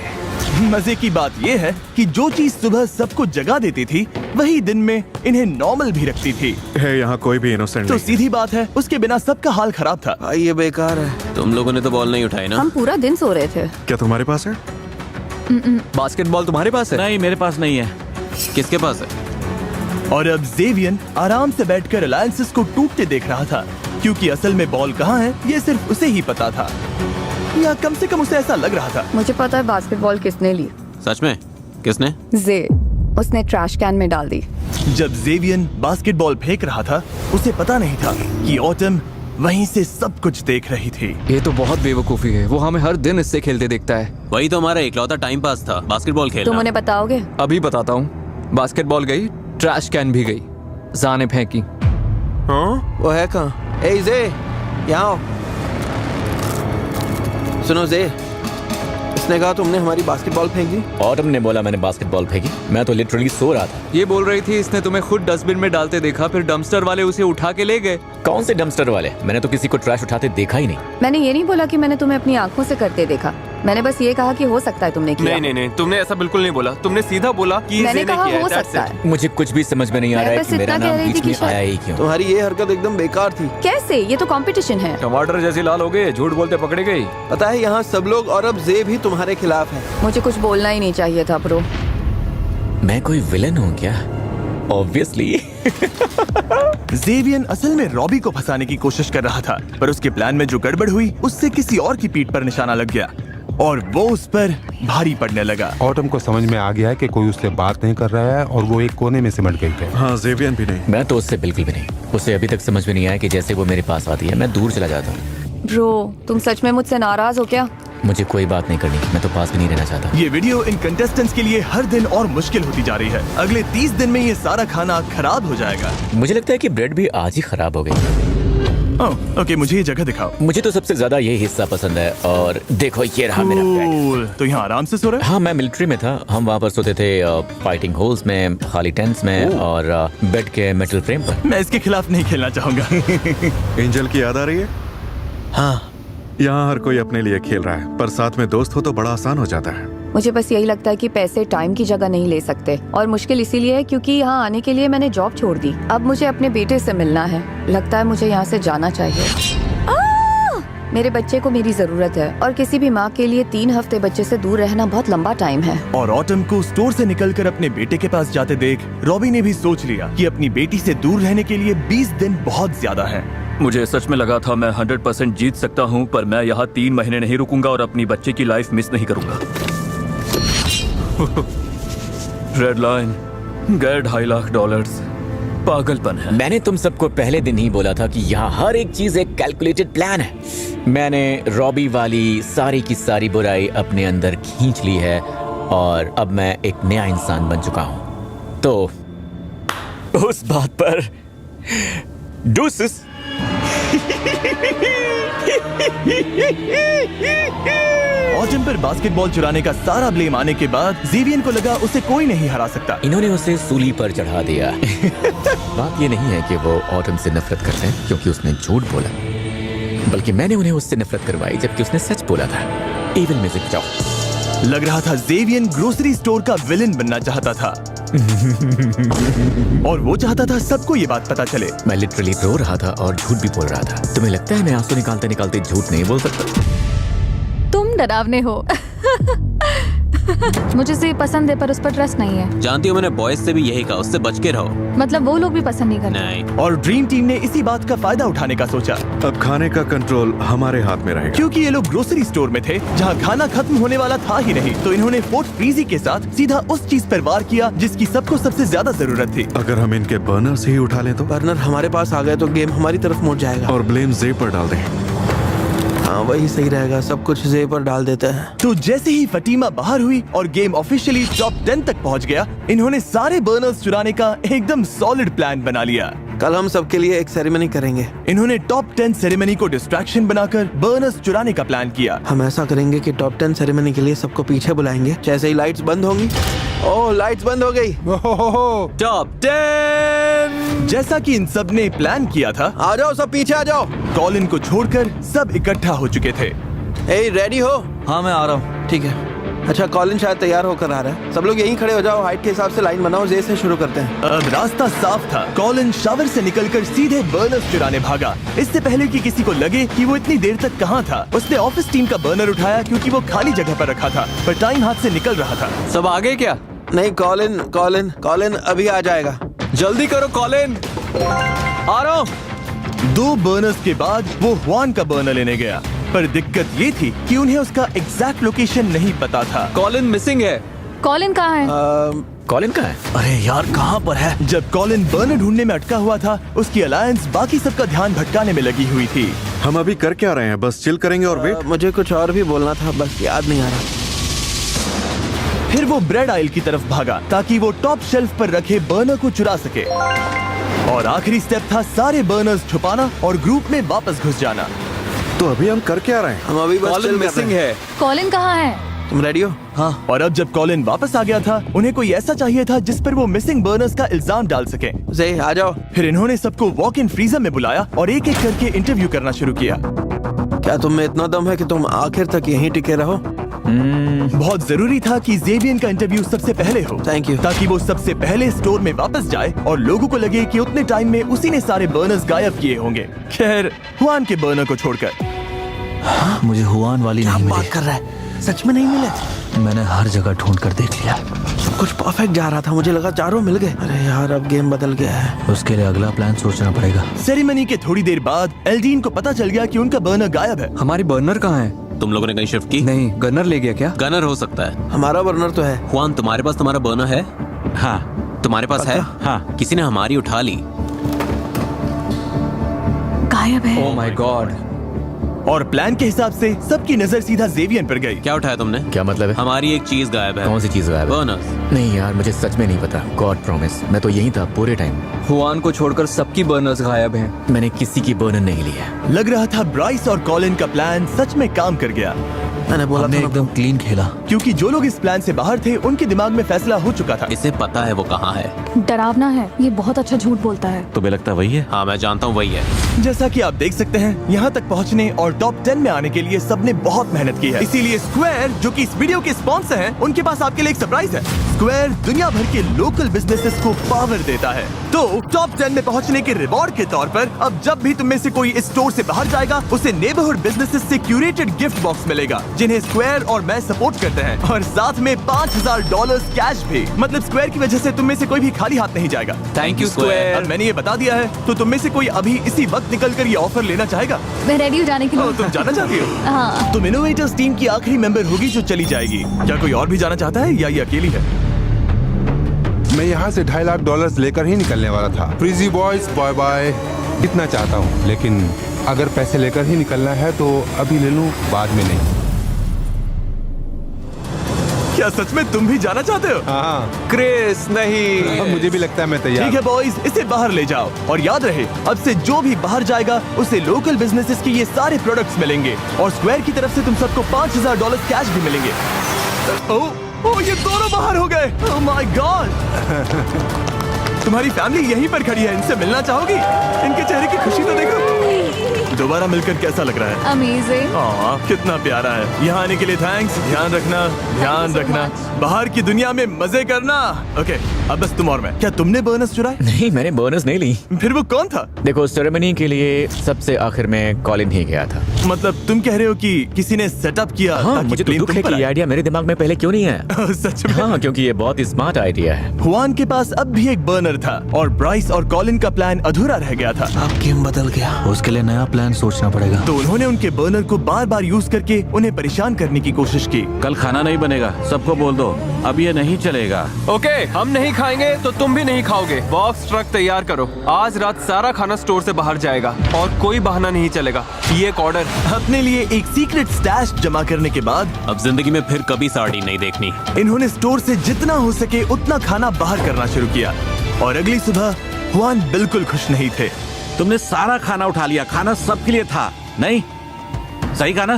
मजे की बात ये है कि जो चीज सुबह सबको जगा देती थी वही दिन में इन्हें नॉर्मल भी रखती थी। यहाँ कोई भी इनोसेंट तो सीधी बात है, उसके बिना सबका हाल खराब था। भाई ये बेकार है। तुम लोगों ने तो बॉल नहीं उठाई ना? हम पूरा दिन सो रहे थे। क्या तुम्हारे पास है? बास्केटबॉल तुम्हारे पास है? नहीं, मेरे पास नहीं है। किसके पास है? और अब जेवियन आराम से बैठकर अलायंसेस को टूटते देख रहा था, क्योंकि असल में बॉल कहाँ है ये सिर्फ उसे ही पता था, या कम से कम उसे ऐसा लग रहा था। मुझे पता है बास्केटबॉल किसने ली। सच में? किसने? जे, उसने ट्रैश कैन में डाल दी। जब जेवियन बास्केटबॉल फेंक रहा था उसे पता नहीं था कि ऑटम वहीं से सब कुछ देख रही थी। ये तो बहुत बेवकूफी है, वो हमें हर दिन इससे खेलते देखता है। वही तो हमारा इकलौता टाइम पास था, बास्केटबॉल खेलना। तुम उन्हें बताओगे? अभी बताता हूँ। बास्केटबॉल गई, ट्रैश कैन भी गई, जा ने फेंकी। हाँ वो है कहाँ? ए जे, यहाँ आओ। सुनो जे, इसने कहा तुमने हमारी बास्केटबॉल फेंक दी। ऑटम ने बोला मैंने बास्केटबॉल फेंकी, मैं तो लिटरली सो रहा था। ये बोल रही थी इसने तुम्हें खुद डस्टबिन में डालते देखा, फिर डंपस्टर वाले उसे उठा के ले गए। कौन से डंपस्टर वाले? मैंने तो किसी को ट्रैश उठाते देखा ही नहीं। मैंने ये नहीं बोला कि मैंने तुम्हें अपनी आंखों से करते देखा, मैंने बस ये कहा कि हो सकता है तुमने किया। नहीं, तुमने ऐसा बिल्कुल नहीं बोला। तुमने सीधा बोला कि ये मैंने जे ने कहा किया है, हो that's सकता it। है। मुझे कुछ भी समझ में नहीं आ मैं रहा है बस कि मेरा इतना कह नाम रही थी बीच कि में शायद- आया ही क्यों। तुम्हारी ये हरकत एकदम बेकार थी। कैसे? ये तो कंपटीशन है। टमाटर जैसी लाल हो गए, झूठ बोलते पकड़े गई। पता है यहाँ सब लोग और अब जे भी तुम्हारे खिलाफ है। मुझे कुछ बोलना ही नहीं चाहिए था ब्रो। मैं कोई विलन हूँ क्या? ऑब्वियसली। जेवियन असल में रॉबी को फंसाने की कोशिश कर रहा था, पर उसके प्लान में जो गड़बड़ हुई उससे किसी और की पीठ पर निशाना लग गया और वो उस पर भारी पड़ने लगा। ऑटम को समझ में आ गया है कि कोई उससे बात नहीं कर रहा है और वो एक कोने में सिमट गई है। हाँ जेवियन भी नहीं। मैं तो उससे बिल्कुल भी नहीं। उसे अभी तक समझ में नहीं आया कि जैसे वो मेरे पास आती है मैं दूर चला जाता हूँ। ब्रो, तुम सच में मुझसे नाराज हो क्या? मुझे कोई बात नहीं करनी, मैं तो पास भी नहीं रहना चाहता। ये वीडियो इन कंटेस्टेंट्स के लिए हर दिन और मुश्किल होती जा रही है। अगले 30 दिन में ये सारा खाना खराब हो जाएगा। मुझे लगता है कि ब्रेड भी आज ही खराब हो गई। ओके, मुझे ये जगह दिखाओ। मुझे तो सबसे ज्यादा ये हिस्सा पसंद है। और देखो ये रहा मेरा बेड। तो यहाँ आराम से सो रहे? हाँ, मैं मिलिट्री में था। हम वहाँ पर सोते थे फाइटिंग होल्स में, खाली टेंट्स में और बेड के मेटल फ्रेम पर। मैं इसके खिलाफ नहीं खेलना चाहूंगा। एंजल की याद आ रही है? हाँ, यहाँ हर कोई अपने लिए खेल रहा है, पर साथ में दोस्त हो तो बड़ा आसान हो जाता है। मुझे बस यही लगता है कि पैसे टाइम की जगह नहीं ले सकते, और मुश्किल इसीलिए है क्योंकि यहाँ आने के लिए मैंने जॉब छोड़ दी। अब मुझे अपने बेटे से मिलना है। लगता है मुझे यहाँ से जाना चाहिए। मेरे बच्चे को मेरी जरूरत है, और किसी भी माँ के लिए 3 हफ्ते बच्चे से दूर रहना बहुत लंबा टाइम है। और ऑटम को स्टोर से निकलकर अपने बेटे के पास जाते देख रॉबी ने भी सोच लिया कि अपनी बेटी से दूर रहने के लिए 20 दिन बहुत ज्यादा है। मुझे सच में लगा था मैं 100% जीत सकता हूँ, पर मैं यहाँ 3 महीने नहीं रुकूंगा और अपनी बच्चे की लाइफ मिस नहीं करूंगा। रेड लाइन गए $2.5 लाख। पागलपन है। मैंने तुम सबको पहले दिन ही बोला था कि यहाँ हर एक चीज एक कैलकुलेटेड प्लान है। मैंने रॉबी वाली सारी की सारी बुराई अपने अंदर खींच ली है और अब मैं एक नया इंसान बन चुका हूँ। तो उस बात पर डूसिस। ऑटम पर बास्केटबॉल चुराने का सारा ब्लेम आने के बाद जेवियन को लगा उसे कोई नहीं हरा सकता। इन्होंने उसे सूली पर चढ़ा दिया। बात ये नहीं है कि वो ऑटम से नफरत करते हैं क्योंकि उसने झूठ बोला, बल्कि मैंने उन्हें उससे नफरत करवाई जबकि उसने सच बोला था। एविल म्यूजिक जाओ। लग रहा था जेवियन ग्रोसरी स्टोर का विलन बनना चाहता था। और वो चाहता था सबको ये बात पता चले। मैं लिटरली रो रहा था और झूठ भी बोल रहा था। तुम्हें लगता है मैं आंसू निकालते निकालते झूठ नहीं बोल सकता? तुम डरावने हो। मुझे से पसंद है पर उस पर ट्रस्ट नहीं है। जानती हो मैंने बॉयज से भी यही कहा, उससे बच के रहो। मतलब वो लोग भी पसंद नहीं करते। नहीं। और ड्रीम टीम ने इसी बात का फायदा उठाने का सोचा। अब खाने का कंट्रोल हमारे हाथ में रहेगा, क्योंकि ये लोग ग्रोसरी स्टोर में थे जहाँ खाना खत्म होने वाला था ही नहीं, तो इन्होंने फोर्ट फ्रीजी के साथ सीधा उस चीज पर वार किया जिसकी सबको सबसे ज्यादा जरूरत थी। अगर हम इनके बर्नर्स ही उठा लें तो? बर्नर हमारे पास आ गए तो गेम हमारी तरफ मुड़ जाएगा। और ब्लेम जे पर डाल दें। हाँ वही सही रहेगा, सब कुछ जे पर डाल देते हैं। तो जैसे ही फटीमा बाहर हुई और गेम ऑफिशियली टॉप 10 तक पहुंच गया, इन्होंने सारे बर्नर्स चुराने का एकदम सॉलिड प्लान बना लिया। कल हम सबके लिए एक सेरेमनी करेंगे। इन्होंने टॉप 10 सेरेमनी को डिस्ट्रैक्शन बनाकर बर्नर्स चुराने का प्लान किया। हम ऐसा करेंगे कि टॉप 10 सेरेमनी के लिए सबको पीछे बुलाएंगे। जैसे ही लाइट्स बंद होंगी, ओह लाइट्स बंद हो गई। टॉप 10 जैसा कि इन सब ने प्लान किया था। आ जाओ सब पीछे आ जाओ। कॉलिन को छोड़कर सब इकट्ठा हो चुके थे। ए रेडी हो? हाँ मैं आ रहा हूँ। ठीक है। अच्छा, कॉलिन शायद तैयार होकर आ रहा है। सब लोग यहीं खड़े हो जाओ, हाइट के हिसाब से लाइन बनाओ, जे से शुरू करते हैं। अब रास्ता साफ था। कॉलिन शावर से निकलकर सीधे बर्नर्स चुराने भागा। इससे पहले कि किसी को लगे कि वो इतनी देर तक कहाँ था, उसने ऑफिस टीम का बर्नर उठाया क्योंकि वो खाली जगह पर रखा था, पर टाइम हाथ से निकल रहा था। सब आगे क्या? नहीं, कॉलिन कॉलिन कॉलिन अभी आ जाएगा। जल्दी करो कॉलिन, आ रहा हूँ। 2 बर्नर्स के बाद वो हुआन का बर्नर लेने गया, पर दिक्कत ये थी कि उन्हें उसका एग्जैक्ट लोकेशन नहीं पता था। कॉलिन मिसिंग है। कॉलिन कहाँ है? कॉलिन कहाँ है? अरे यार, कहाँ पर है? जब कॉलिन बर्नर ढूंढने में अटका हुआ था, उसकी अलायंस बाकी सबका ध्यान भटकाने में लगी हुई थी। हम अभी कर क्या रहे हैं? बस चिल करेंगे और वेट। मुझे कुछ और भी बोलना था, बस याद नहीं आ रहा। फिर वो ब्रेड आइल की तरफ भागा ताकि वो टॉप शेल्फ पर रखे बर्नर को चुरा सके। और आखिरी स्टेप था सारे बर्नर्स छुपाना और ग्रुप में वापस घुस जाना। तो अभी हम कर क्या रहे हैं? हम अभी बस कॉलिन chill कर मिसिंग रहे हैं। है। कॉलिन कहाँ है? तुम रेडी हो? हाँ। और अब जब कॉलिन वापस आ गया था, उन्हें कोई ऐसा चाहिए था जिस पर वो मिसिंग बर्नर्स का इल्जाम डाल सके। जे आ जाओ। फिर इन्होंने सबको वॉक इन फ्रीजर में बुलाया और एक एक करके इंटरव्यू करना शुरू किया। क्या तुम में इतना दम है कि तुम आखिर तक यहीं टिके रहो? बहुत जरूरी था कि जेवियन का इंटरव्यू सबसे पहले हो। Thank you. ताकि वो सबसे पहले स्टोर में वापस जाए और लोगों को लगे कि उतने टाइम में उसी ने सारे बर्नर्स गायब किए होंगे। खैर, हुआन के बर्नर को छोड़कर। मुझे हुआन वाली नहीं बात कर रहा है, सच में नहीं मिले? मिली। मैंने हर जगह ढूंढ कर देख लिया। सब कुछ परफेक्ट जा रहा था, मुझे लगा चारों मिल गए। अरे यार, अब गेम बदल गया है। उसके लिए अगला प्लान सोचना पड़ेगा। सेरेमनी के थोड़ी देर बाद एल्डीन को पता चल गया कि उनका बर्नर गायब है। हमारी बर्नर कहाँ है? तुम लोगों ने कहीं शिफ्ट की? नहीं, गनर ले गया क्या? गनर हो सकता है। हमारा बर्नर तो है। हुआन, तुम्हारे पास तुम्हारा बर्नर है? हाँ। तुम्हारे पास है? हाँ। किसी ने हमारी उठा ली। गायब है। ओह माय गॉड। और प्लान के हिसाब से सबकी नजर सीधा जेवियन पर गई। क्या उठाया तुमने? क्या मतलब है? हमारी एक चीज गायब है। कौन सी चीज गायब है? बर्नर्स। नहीं यार, मुझे सच में नहीं पता। गॉड प्रॉमिस, मैं तो यहीं था पूरे टाइम। हुआन को छोड़कर सबकी बर्नर्स गायब हैं। मैंने किसी की बर्नर नहीं ली है। लग रहा था ब्राइस और कॉलिन का प्लान सच में काम कर गया। मैंने बोला हमने था एकदम क्लीन खेला। क्योंकि जो लोग इस प्लान से बाहर थे, उनके दिमाग में फैसला हो चुका था। इसे पता है वो कहाँ है। डरावना है, ये बहुत अच्छा झूठ बोलता है। तुम्हें लगता वही है? हाँ, मैं जानता हूँ वही है। जैसा कि आप देख सकते हैं, यहाँ तक पहुँचने और टॉप 10 में आने के लिए सबने बहुत मेहनत की है। इसीलिए स्क्वायर, जो कि इस वीडियो के स्पॉन्सर हैं, उनके पास आपके लिए एक सरप्राइज है। स्क्वायर दुनिया भर के लोकल बिजनेसेस को पावर देता है। तो टॉप 10 में पहुँचने के रिवॉर्ड के तौर पर अब जब भी तुम में से कोई इस स्टोर से बाहर जाएगा, उसे नेबरहुड बिजनेसेस से क्यूरेटेड गिफ्ट बॉक्स मिलेगा, जिन्हें स्क्वायर और मैं सपोर्ट करते हैं। और साथ में $5000 कैश भी। मतलब स्क्वायर की वजह से तुम में से कोई भी खाली हाथ नहीं जाएगा। थैंक यू अब स्क्वायर। मैंने ये बता दिया है, तो तुम में से कोई अभी इसी वक्त निकलकर ये ऑफर लेना चाहेगा? मैं रेडी हो जाने के लिए। तुम जाना चाहती हो? हाँ। तुम इनोवेटर्स टीम की आखिरी मेंबर होगी जो चली जाएगी। क्या कोई और भी जाना चाहता है या ये अकेली है? मैं यहाँ से $2.5 लाख लेकर ही निकलने वाला था। Freezy boys, bye bye. इतना चाहता हूँ, लेकिन अगर पैसे लेकर ही निकलना है तो अभी ले लूँ, बाद में नहीं। क्या सच में तुम भी जाना चाहते हो? हाँ। क्रिस नहीं। अब मुझे भी लगता है मैं तैयार। ठीक है बॉयज, इसे बाहर ले जाओ। और याद रहे, अब से जो भी बाहर जाएगा उसे लोकल बिजनेसेस के ये सारे प्रोडक्ट्स मिलेंगे और स्क्वायर की तरफ से तुम सबको $5000 कैश भी मिलेंगे। ओह, ये दोनों बाहर हो गए। ओह माय गॉड। तुम्हारी फैमिली यहीं पर खड़ी है, इनसे मिलना चाहोगी? इनके चेहरे की खुशी तो देखो। दोबारा मिलकर कैसा लग रहा है? अमेजिंग। कितना प्यारा है। यहाँ आने के लिए थैंक्स। ध्यान रखना, ध्यान रखना। बाहर की दुनिया में मजे करना। ओके, अब बस तुम और मैं। क्या तुमने बोनस चुराए? नहीं, मैंने बोनस नहीं ली। फिर वो कौन था? देखो, सेरेमनी के लिए सबसे आखिर में कॉलिन ही गया था। मतलब तुम कह रहे हो कि किसी ने सेटअप किया? हाँ, ताकि मुझे तो प्लेन दुख तुम है पर कि ये आए? आइडिया मेरे दिमाग में पहले क्यों नहीं आया। सच में? हाँ, क्योंकि ये बहुत ही स्मार्ट आइडिया है। हुआन के पास अब भी एक बर्नर था और ब्राइस और कॉलिन का प्लान अधूरा रह गया था। अब गेम बदल गया। उसके लिए नया प्लान सोचना पड़ेगा। तो उन्होंने उनके बर्नर को बार बार यूज करके उन्हें परेशान करने की कोशिश की। कल खाना नहीं बनेगा, सबको बोल दो। अब ये नहीं चलेगा। ओके, हम नहीं खाएंगे तो तुम भी नहीं खाओगे। बॉक्स ट्रक तैयार करो। आज रात सारा खाना स्टोर से बाहर जाएगा और कोई बहाना नहीं चलेगा। ये एक ऑर्डर। अपने लिए एक सीक्रेट स्टैश जमा करने के बाद अब जिंदगी में फिर कभी सार्डिन नहीं देखनी। इन्होंने स्टोर से जितना हो सके उतना खाना बाहर करना शुरू किया। और अगली सुबह हुआन बिल्कुल खुश नहीं थे। तुमने सारा खाना उठा लिया। खाना सबके लिए था, नहीं? सही कहा ना?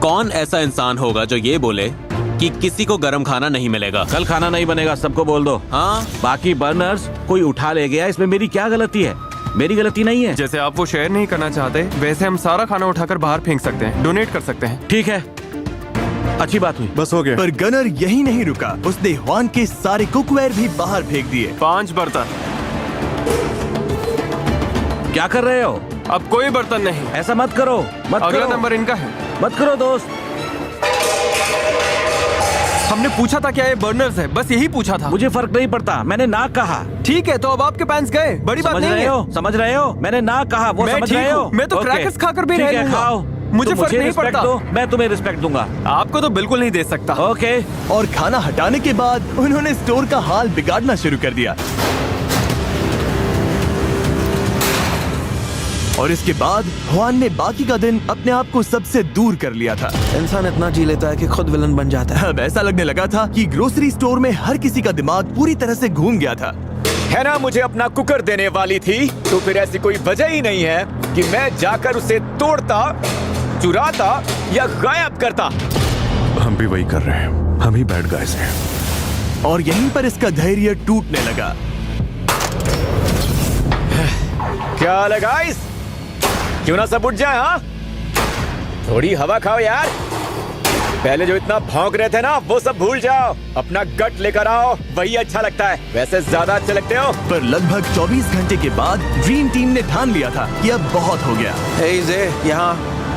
कौन ऐसा इंसान होगा जो ये बोले कि किसी को गर्म खाना नहीं मिलेगा? कल खाना नहीं बनेगा, सबको बोल दो। हाँ, बाकी बर्नर्स कोई उठा ले गया, इसमें मेरी क्या गलती है? मेरी गलती नहीं है। जैसे आप वो शेयर नहीं करना चाहते, वैसे हम सारा खाना उठाकर बाहर फेंक सकते हैं, डोनेट कर सकते हैं। ठीक है, अच्छी बात हुई। बस हो गया। पर गनर यही नहीं रुका, उसने हुआन के सारे कुकवेयर भी बाहर फेंक दिए। 5 बर्तन। क्या कर रहे हो? अब कोई बर्तन नहीं। ऐसा मत करो, मत अगला करो। नंबर इनका है। मत करो दोस्त। हमने पूछा था क्या ये बर्नर्स है, बस यही पूछा था। मुझे फर्क नहीं पड़ता, मैंने ना कहा। ठीक है, तो अब आपके पैंट्स गए, बड़ी बात नहीं है। समझ रहे हो? मैंने ना कहा, वो मैं समझ ठीक रहे हो? हूँ, मैं तो ओके। क्रैकर्स खाकर भी ठीक रह है, लूंगा। खाओ। मुझे तो फर्क नहीं रिस्पेक्ट पड़ता। दो, मैं तुम्हें रिस्पेक्ट दूंगा। आपको तो बिल्कुल नहीं दे सकता। ओके। और खाना हटाने के बाद उन्होंने स्टोर का हाल बिगाड़ना शुरू कर दिया। और इसके बाद हुआन ने बाकी का दिन अपने आप को सबसे दूर कर लिया था। इंसान इतना जी लेता है कि खुद विलन बन जाता है। अब ऐसा लगने लगा था कि ग्रोसरी स्टोर में हर किसी का दिमाग पूरी तरह से घूम गया था। है ना, मुझे अपना कुकर देने वाली थी, तो फिर ऐसी कोई वजह ही नहीं है कि मैं जाकर उसे तोड़ता, चुराता या गायब करता। हम भी वही कर रहे हैं, हम ही बैड गाइस हैं। और यहीं पर इसका धैर्य टूटने लगा। क्या हाल है गाइस? क्यों ना सब उठ जाए? हाँ, थोड़ी हवा खाओ यार। पहले जो इतना भौंक रहे थे ना, वो सब भूल जाओ। अपना गट लेकर आओ, वही अच्छा लगता है। वैसे ज्यादा अच्छे लगते हो। पर लगभग 24 घंटे के बाद ड्रीम टीम ने ठान लिया था कि अब बहुत हो गया। यहाँ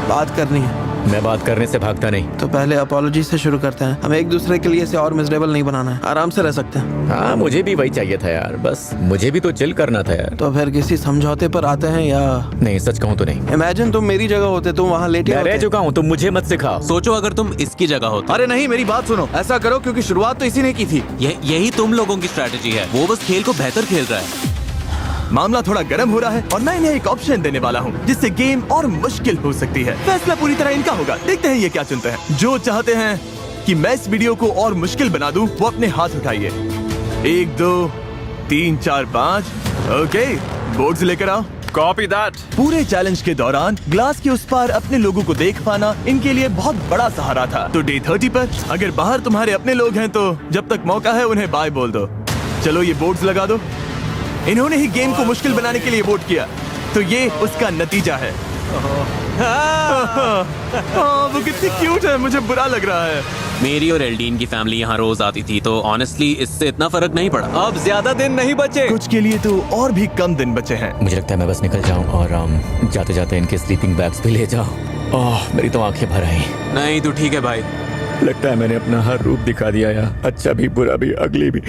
बात करनी है। मैं बात करने से भागता नहीं। तो पहले अपॉलॉजी से शुरू करते हैं। हमें एक दूसरे के लिए इसे और मिजरेबल नहीं बनाना है, आराम से रह सकते हैं। हाँ, मुझे भी वही चाहिए था यार, बस मुझे भी तो चिल करना था यार। तो फिर किसी समझौते पर आते हैं या नहीं? सच कहूँ तो नहीं। इमेजिन तुम मेरी जगह होते, तुम वहाँ लेटे मैं रह चुका हूँ, तुम मुझे मत सिखाओ। सोचो अगर तुम इसकी जगह होते। अरे नहीं, मेरी बात सुनो। ऐसा करो क्योंकि शुरुआत तो इसी ने की थी। यही तुम लोगों की स्ट्रैटेजी है। वो बस खेल को बेहतर खेल रहा है। मामला थोड़ा गर्म हो रहा है और मैं इन्हें एक ऑप्शन देने वाला हूँ जिससे गेम और मुश्किल हो सकती है। फैसला पूरी तरह इनका होगा। देखते हैं ये क्या चुनते हैं। जो चाहते हैं कि मैं इस वीडियो को और मुश्किल बना दूं, वो अपने हाथ उठाइए। 1 2 3 4 5। ओके, बोर्ड्स लेकर आओ। Copy that. पूरे चैलेंज के दौरान ग्लास के उस पार अपने लोगों को देख पाना इनके लिए बहुत बड़ा सहारा था। तो डे 30 पर अगर बाहर तुम्हारे अपने लोग हैं तो जब तक मौका है उन्हें बाय बोल दो। चलो ये बोर्ड्स लगा दो। इन्होंने ही गेम को मुश्किल बनाने के लिए वोट किया, तो ये उसका नतीजा है। वो कितनी क्यूट है, मुझे बुरा लग रहा है। मेरी और एल्डीन की फैमिली यहाँ रोज आती थी, तो ऑनेस्टली इससे इतना फर्क नहीं पड़ा। अब ज्यादा दिन नहीं बचे, कुछ के लिए तो और भी कम दिन बचे हैं। मुझे लगता है मैं बस निकल जाऊं और जाते जाते इनके स्लीपिंग बैग्स भी ले जाऊं। ओह, मेरी तो आंखें भर आई। नहीं तू ठीक है भाई। लगता है मैंने अपना हर रूप दिखा दिया यार, अच्छा भी, बुरा भी, अगली भी।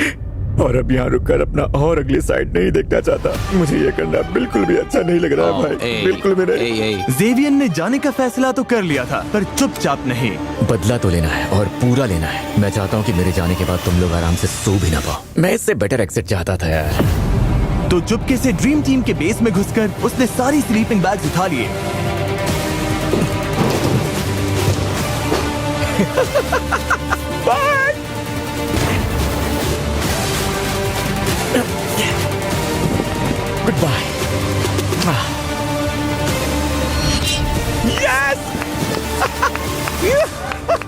और अब यहाँ रुककर अपना और अगली साइड नहीं देखना चाहता। मुझे ये करना बिल्कुल भी अच्छा नहीं लग रहा है भाई, बिल्कुल भी नहीं। ज़ेवियर ने जाने का फैसला तो कर लिया था, पर चुपचाप नहीं। बदला तो लेना है और पूरा लेना है। मैं चाहता हूँ कि मेरे जाने के बाद तुम लोग आराम से सो भी ना पाओ। मैं इससे बेटर एग्जिट चाहता था यार। तो चुपके से ड्रीम टीम के बेस में घुसकर उसने सारी स्लीपिंग बैग्स उठा लिए। Good bye.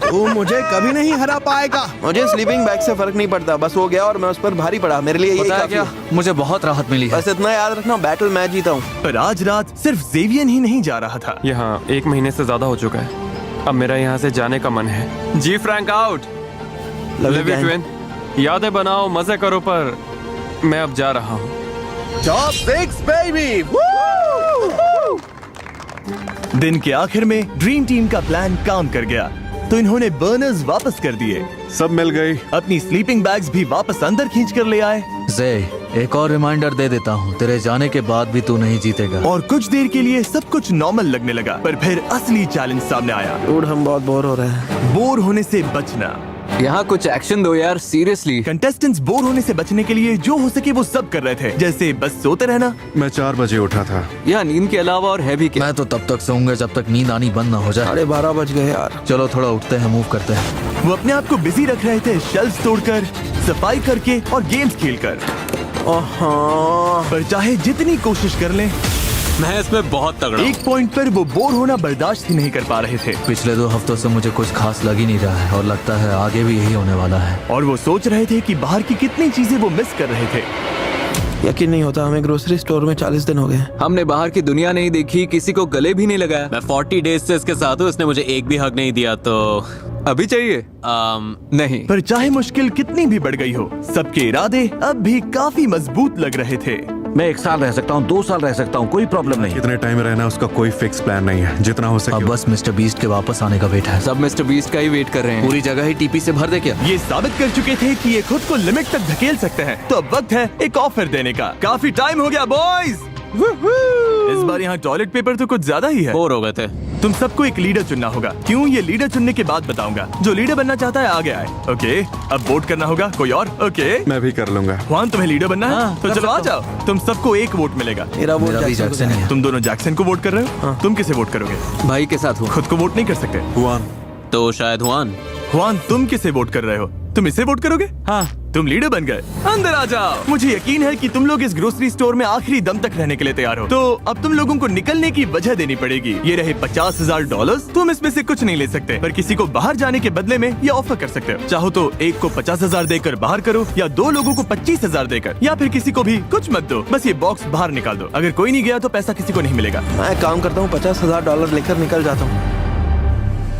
तू मुझे कभी नहीं हरा पाएगा। मुझे स्लीपिंग बैग से फर्क नहीं पड़ता, बस वो गया और मैं उस पर भारी पड़ा। मेरे लिए यही काफी है। मुझे बहुत राहत मिली है। बस इतना याद रखना, बैटल मैं जीता हूँ। पर आज रात सिर्फ ज़ेवियर ही नहीं जा रहा था। यहाँ 1 महीने से ज्यादा हो चुका है। अब मेरा यहाँ से जाने का मन है। जी frank out. Love you twin. यादें बनाओ, मजे करो, पर मैं अब जा रहा हूँ। Top 6 baby. दिन के आखिर में ड्रीम टीम का प्लान काम कर गया, तो इन्होंने बर्नर्स वापस कर दिए। सब मिल गई। अपनी स्लीपिंग बैग्स भी वापस अंदर खींच कर ले आए। जे, एक और रिमाइंडर दे देता हूँ, तेरे जाने के बाद भी तू नहीं जीतेगा। और कुछ देर के लिए सब कुछ नॉर्मल लगने लगा, पर फिर असली चैलेंज सामने आया। डूड, हम बहुत बोर हो रहे हैं। बोर होने से बचना। यहाँ कुछ एक्शन दो यार, सीरियसली। कंटेस्टेंट्स बोर होने से बचने के लिए जो हो सके वो सब कर रहे थे, जैसे बस सोते रहना। मैं 4 बजे उठा था। यहाँ नींद के अलावा और है भी क्या? मैं तो तब तक सोऊंगा जब तक नींद आनी बंद ना हो जाए। 12:30 बज गए यार। चलो थोड़ा उठते हैं, मूव करते हैं। वो अपने आप को बिजी रख रहे थे, शेल्फ्स तोड़कर, सफाई करके और गेम्स खेलकर। पर चाहे जितनी कोशिश कर लें, मैं इसमें बहुत तगड़ा हूं। एक पॉइंट पर वो बोर होना बर्दाश्त ही नहीं कर पा रहे थे। पिछले 2 हफ्तों से मुझे कुछ खास लग ही नहीं रहा है और लगता है आगे भी यही होने वाला है। और वो सोच रहे थे कि बाहर की कितनी चीजें वो मिस कर रहे थे। यकीन नहीं होता, हमें ग्रोसरी स्टोर में 40 दिन हो गए। हमने बाहर की दुनिया नहीं देखी, किसी को गले भी नहीं लगाया। मैं 40 डेज से इसके साथ हूँ, इसने मुझे एक भी हक नहीं दिया। तो अभी चाहिए? नहीं। पर चाहे मुश्किल कितनी भी बढ़ गई हो, सबके इरादे अब भी काफी मजबूत लग रहे थे। मैं 1 साल रह सकता हूँ, 2 साल रह सकता हूँ, कोई प्रॉब्लम नहीं। कितने टाइम रहना उसका कोई फिक्स प्लान नहीं है, जितना हो सके। अब बस मिस्टर बीस्ट के वापस आने का वेट है। सब मिस्टर बीस्ट का ही वेट कर रहे हैं। पूरी जगह ही टीपी से भर दे क्या? ये साबित कर चुके थे कि ये खुद को लिमिट तक धकेल सकते हैं, तो अब वक्त है एक ऑफर देने का। काफी टाइम हो गया बॉयज। इस बार यहाँ टॉयलेट पेपर तो कुछ ज्यादा ही है। बोर हो गए थे। तुम सबको एक लीडर चुनना होगा। क्यों? ये लीडर चुनने के बाद बताऊंगा। जो लीडर बनना चाहता है आगे आए। ओके, अब वोट करना होगा। कोई और? ओके, मैं भी कर लूंगा। जुआन, तुम्हें लीडर बनना है? तो चलो आ जाओ। तुम सबको एक वोट मिलेगा। मेरा वोट जैक्सन है। तुम दोनों जैक्सन को वोट कर रहे हो? तुम किसे वोट करोगे? भाई के साथ हूँ। खुद को वोट नहीं कर सकते। जुआन। तो शायद जुआन, तुम किसे वोट कर रहे हो? तुम इसे वोट करोगे? हाँ। तुम लीडर बन गए। अंदर आ जाओ। मुझे यकीन है कि तुम लोग इस ग्रोसरी स्टोर में आखिरी दम तक रहने के लिए तैयार हो। तो अब तुम लोगों को निकलने की वजह देनी पड़ेगी। ये रहे $50,000। तुम इसमें से कुछ नहीं ले सकते, पर किसी को बाहर जाने के बदले में ये ऑफर कर सकते हो। चाहो तो एक को 50,000 देकर बाहर करो, या 2 लोगों को 25,000 देकर, या फिर किसी को भी कुछ मत दो, बस ये बॉक्स बाहर निकाल दो। अगर कोई नहीं गया तो पैसा किसी को नहीं मिलेगा। मैं काम करता हूँ, $50,000 लेकर निकल जाता हूँ।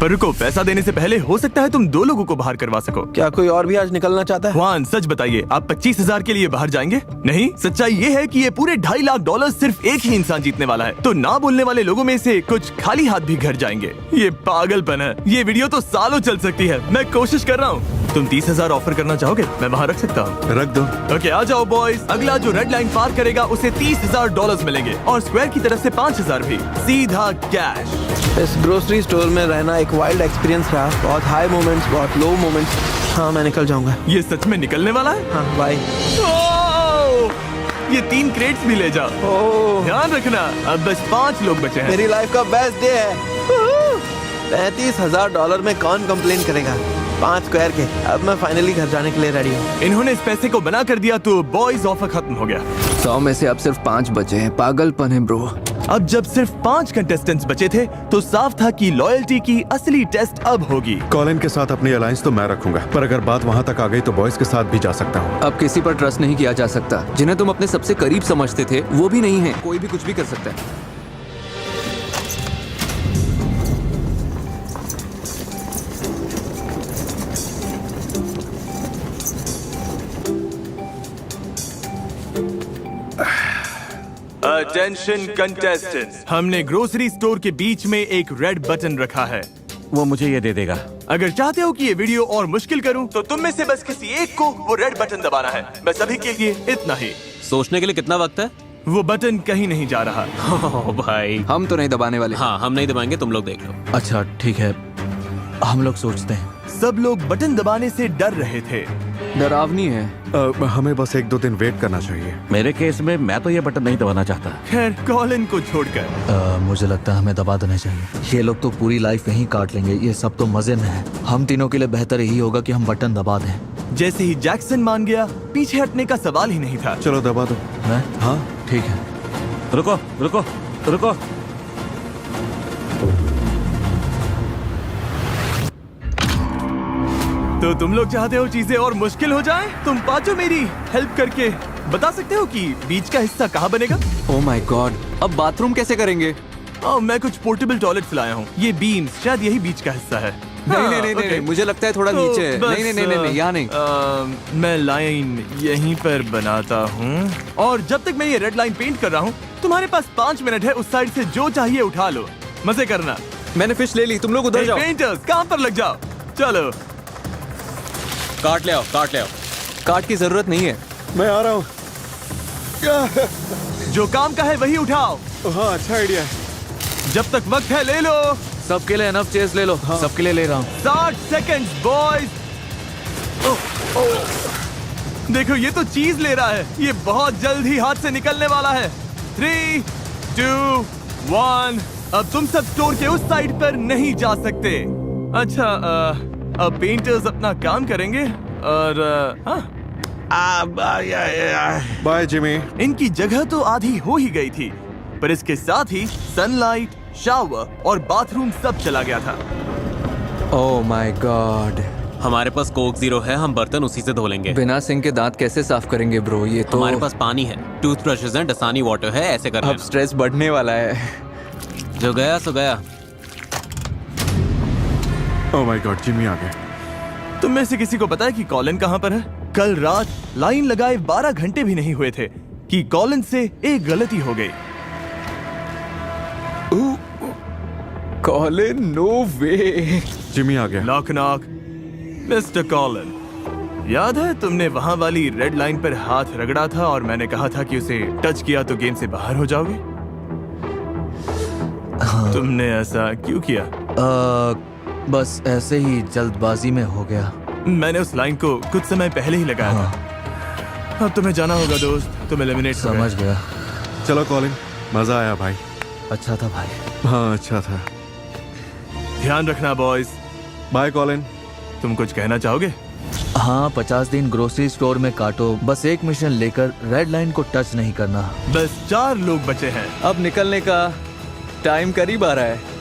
पर रुको, पैसा देने से पहले हो सकता है तुम 2 लोगों को बाहर करवा सको। क्या कोई और भी आज निकलना चाहता है? जुआन, सच बताइए, आप 25,000 के लिए बाहर जाएंगे? नहीं, सच्चाई ये है कि ये पूरे $2.5 लाख सिर्फ एक ही इंसान जीतने वाला है। तो ना बोलने वाले लोगों में से कुछ खाली हाथ भी घर जाएंगे। ये पागलपन है। ये वीडियो तो सालों चल सकती है। मैं कोशिश कर रहा हूँ। तुम 30,000 ऑफर करना चाहोगे? मैं वहाँ रख सकता हूँ। रख दो। ओके, आ जाओ बॉयज। अगला जो रेड लाइन पार करेगा उसे $30,000 मिलेंगे, और स्क्वायर की तरफ से 5,000 भी, सीधा कैश। इस ग्रोसरी स्टोर में रहना एक वाइल्ड एक्सपीरियंस रहा। बहुत हाई मोमेंट्स, बहुत लो मोमेंट्स। हाँ, मैं निकल जाऊंगा। ये सच में निकलने वाला है? हाँ, बाय। ये 3 क्रेट्स भी ले जाओ। ध्यान रखना, अब बस 5 लोग बचे हैं। मेरी लाइफ का बेस्ट डे है। $35,000 में कौन कंप्लेन करेगा? 5 स्क्वायर के। अब मैं फाइनली घर जाने के लिए रेडी हूँ। इन्होंने इस पैसे को बना कर दिया तो बॉयज ऑफर खत्म हो गया। 100 में से अब सिर्फ 5 बचे हैं। पागलपन है ब्रो। अब जब सिर्फ 5 कंटेस्टेंट्स बचे थे तो साफ था कि लॉयल्टी की असली टेस्ट अब होगी। कॉलिन के साथ अपनी अलायंस तो मैं रखूंगा, पर अगर बात वहाँ तक आ गई तो बॉयज के साथ भी जा सकता हूँ। अब किसी पर ट्रस्ट नहीं किया जा सकता। जिन्हें तुम अपने सबसे करीब समझते थे वो भी नहीं है। कोई भी कुछ भी कर सकता है। अटेंशन कंटेस्टेंट्स, हमने ग्रोसरी स्टोर के बीच में एक रेड बटन रखा है। वो मुझे ये दे देगा। अगर चाहते हो कि ये वीडियो और मुश्किल करूं, तो तुम में से बस किसी एक को वो रेड बटन दबाना है। बस अभी के लिए इतना ही। सोचने के लिए कितना वक्त है? वो बटन कहीं नहीं जा रहा। ओ भाई, हम तो नहीं दबाने वाले। हाँ, हम नहीं दबाएंगे, तुम लोग देख लो। अच्छा ठीक है, हम लोग सोचते हैं। सब लोग बटन दबाने से डर रहे थे। डरावनी है। हमें बस 1-2 दिन वेट करना चाहिए। मेरे केस में मैं तो ये बटन नहीं दबाना चाहता। खैर, कॉलिन को छोड़कर मुझे लगता है हमें दबा देना चाहिए। ये लोग तो पूरी लाइफ यहीं काट लेंगे। ये सब तो मजे में है। हम तीनों के लिए बेहतर यही होगा कि हम बटन दबा दें। जैसे ही जैक्सन मान गया, पीछे हटने का सवाल ही नहीं था। चलो दबा दो। मैं? हाँ ठीक है। रुको रुको रुको। तो तुम लोग चाहते हो चीजें और मुश्किल हो जाएं? तुम पांचों मेरी हेल्प करके बता सकते हो कि बीच का हिस्सा कहाँ बनेगा? ओह माय गॉड, अब बाथरूम कैसे करेंगे? मैं कुछ पोर्टेबल टॉयलेट्स लाया हूँ। ये बीम्स शायद यही बीच का हिस्सा है। नहीं, मुझे लगता है थोड़ा नीचे है। नहीं, यहाँ नहीं। मैं लाइन यहीं पर बनाता हूँ, और जब तक मैं ये रेड लाइन पेंट कर रहा हूँ, तुम्हारे पास 5 मिनट है। उस साइड से जो चाहिए उठा लो, मजे करना। मैंने फिश ले ली, तुम लोग उधर जाओ। पेंटर्स काम पर लग जाओ। चलो, काट ले आओ, काट ले आओ। काट की जरूरत नहीं है। मैं आ रहा हूँ। जो काम का है वही उठाओ। हाँ, अच्छा आइडिया है। जब तक वक्त है ले लो। सबके लिए एनफ चेयर्स ले लो। हाँ। सबके लिए ले रहा हूँ। 60 सेकंड्स बॉयज। देखो, ये तो चीज ले रहा है। ये बहुत जल्द ही हाथ से निकलने वाला है। 3, 2, 1। अब तुम सब स्टोर के उस साइड पर नहीं जा सकते। अच्छा, अब पेंटर्स अपना काम करेंगे, और बाय जिमी। इनकी जगह तो आधी हो ही गई थी, पर इसके साथ ही सनलाइट, शावर और बाथरूम सब चला गया था। ओह माय गॉड, हमारे पास कोक जीरो है, हम बर्तन उसी से धो लेंगे। बिना सिंक के दांत कैसे साफ करेंगे ब्रो? ये तो हमारे पास पानी है, टूथब्रशेस हैं, डसानी वाटर है, ऐसे कर अब स्ट्रेस बढ़ने वाला है। जो गया सो गया। ओह माय गॉड, जिमी आ गए। तुम में से किसी को पता है कि कॉलिन कहाँ पर है? कल रात लाइन लगाए 12 घंटे भी नहीं हुए थे कि कॉलिन से एक गलती हो गई। कॉलिन, नो वे। जिमी आ गया। Knock knock. मिस्टर कॉलिन, याद है तुमने वहां वाली रेड लाइन पर हाथ रगड़ा था और मैंने कहा था कि उसे टच किया तो गेम से बाहर हो जाओगे? तुमने ऐसा क्यों किया? बस ऐसे ही जल्दबाजी में हो गया। मैंने उस लाइन को कुछ समय पहले ही लगाया था। अब तुम्हें जाना होगा दोस्त, तुम एलिमिनेट समझ गया। चलो कॉलिन, मजा आया भाई। अच्छा था भाई। हाँ अच्छा था। ध्यान रखना बॉयज। Bye Colin. तुम कुछ कहना चाहोगे? हाँ, 50 दिन ग्रोसरी स्टोर में काटो, बस एक मिशन लेकर रेड लाइन को टच नहीं करना। बस 4 लोग बचे हैं। अब निकलने का टाइम करीब आ रहा है।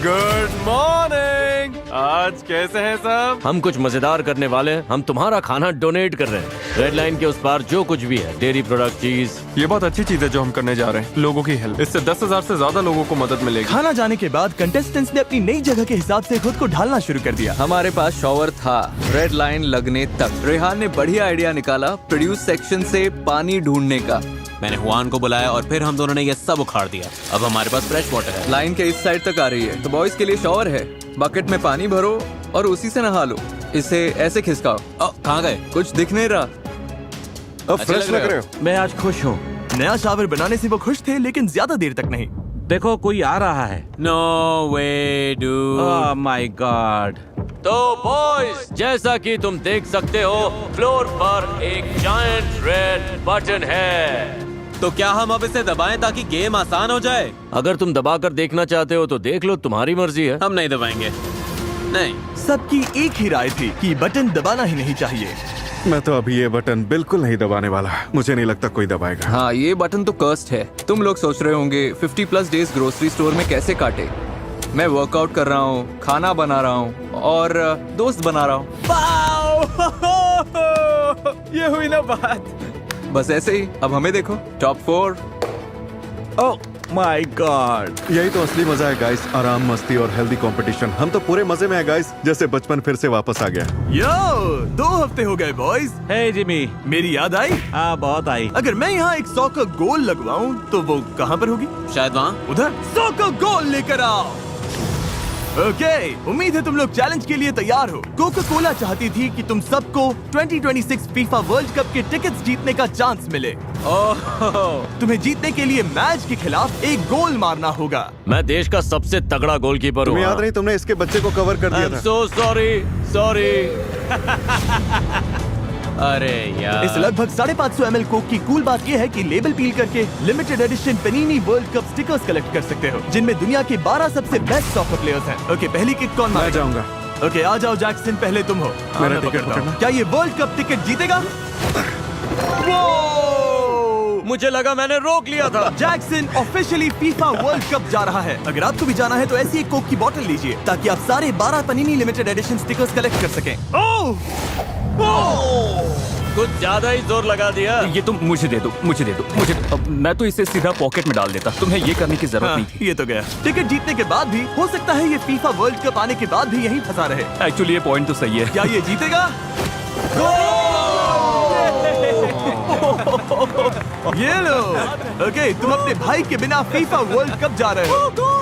Good morning. आज कैसे हैं सब? हम कुछ मजेदार करने वाले हैं। हम तुम्हारा खाना डोनेट कर रहे हैं। रेड लाइन के उस पार जो कुछ भी है, डेयरी प्रोडक्ट, चीज। ये बहुत अच्छी चीज है जो हम करने जा रहे हैं, लोगों की हेल्प। इससे 10,000 से ज्यादा लोगों को मदद मिलेगी। खाना जाने के बाद कंटेस्टेंट्स ने अपनी नई जगह के हिसाब से खुद को ढालना शुरू कर दिया। हमारे पास शॉवर था रेड लाइन लगने तक। रेहान ने बढ़िया आइडिया निकाला प्रोड्यूस सेक्शन से पानी ढूंढने का। मैंने हुआन को बुलाया और फिर हम दोनों ने ये सब उखाड़ दिया। अब हमारे पास फ्रेश वाटर है। लाइन के इस साइड तक आ रही है, तो बॉयज के लिए शॉवर है। बकेट में पानी भरो और उसी से नहा लो। इसे ऐसे खिसकाओ। कहाँ गए? कुछ दिख नहीं रहा। अब फ्रेश लग रहे हो। मैं आज खुश हूँ। नया शावर बनाने से वो खुश थे, लेकिन ज्यादा देर तक नहीं। देखो कोई आ रहा है। No way dude. Oh my god. तो बॉयज, जैसा कि तुम देख सकते हो, फ्लोर पर एक जायंट रेड बटन है। तो क्या हम अब इसे दबाएं ताकि गेम आसान हो जाए? अगर तुम दबाकर देखना चाहते हो तो देख लो, तुम्हारी मर्जी है। हम नहीं दबाएंगे। नहीं। सबकी एक ही राय थी कि बटन दबाना ही नहीं चाहिए। मैं तो अभी ये बटन बिल्कुल नहीं दबाने वाला। मुझे नहीं लगता कोई दबाएगा। हाँ, ये बटन तो कर्स्ड है। तुम लोग सोच रहे होंगे 50+ डेज ग्रोसरी स्टोर में कैसे काटे। मैं वर्कआउट कर रहा हूँ, खाना बना रहा हूँ और दोस्त बना रहा हूँ। ये हुई ना बात। बस ऐसे ही। अब हमें देखो, टॉप 4। ओह माय गॉड, यही तो असली मजा है गाइस। आराम, मस्ती और हेल्दी कंपटीशन। हम तो पूरे मजे में है गाइस, जैसे बचपन फिर से वापस आ गया। यो, 2 हफ्ते हो गए बॉयज। हे जिमी, मेरी याद आई? हाँ बहुत आई। अगर मैं यहाँ एक 100 का गोल लगवाऊं तो वो कहाँ पर होगी? शायद वहाँ। उधर। 100 का गोल लेकर आओ। ओके, उम्मीद है तुम लोग चैलेंज के लिए तैयार हो। कोका कोला चाहती थी कि तुम सबको 2026 फीफा वर्ल्ड कप के टिकट्स जीतने का चांस मिले। तुम्हें जीतने के लिए मैच के खिलाफ एक गोल मारना होगा। मैं देश का सबसे तगड़ा गोलकीपर हूँ। तुम्हें याद नहीं, तुमने इसके बच्चे को कवर कर दिया था। So sorry. अरे यार। इस लगभग 550 ml कोक की कूल बात यह है कि लेबल पील करके limited edition Panini world cup stickers collect कर सकते हो, जिनमें दुनिया के 12 सबसे बेस्ट सॉकर प्लेयर्स हैं। ओके, पहली किक कौन मारेगा? मैं जाऊंगा। ओके, आ जाओ जैक्सन, पहले तुम हो। मेरा टिकट पकड़ना। क्या ये वर्ल्ड कप टिकट जीतेगा? मुझे लगा मैंने रोक लिया था। Jackson officially FIFA world cup जा रहा है। अगर आपको भी जाना है तो ऐसी एक कोक की बोतल लीजिए ताकि आप सारे 12 पनीनी लिमिटेड एडिशन स्टिकर्स कलेक्ट कर सकें। कुछ ज्यादा ही जोर लगा दिया। ये तुम मुझे दे दो। अब मैं तो इसे सीधा पॉकेट में डाल देता। तुम्हें ये करने की जरूरत नहीं थी। ये तो गया। टिकट जीतने के बाद भी हो सकता है ये फीफा वर्ल्ड कप आने के बाद भी यहीं फंसा रहे। एक्चुअली ये पॉइंट तो सही है। क्या ये जीतेगा? ये लो। ओके, तुम अपने भाई के बिना फीफा वर्ल्ड कप जा रहे हो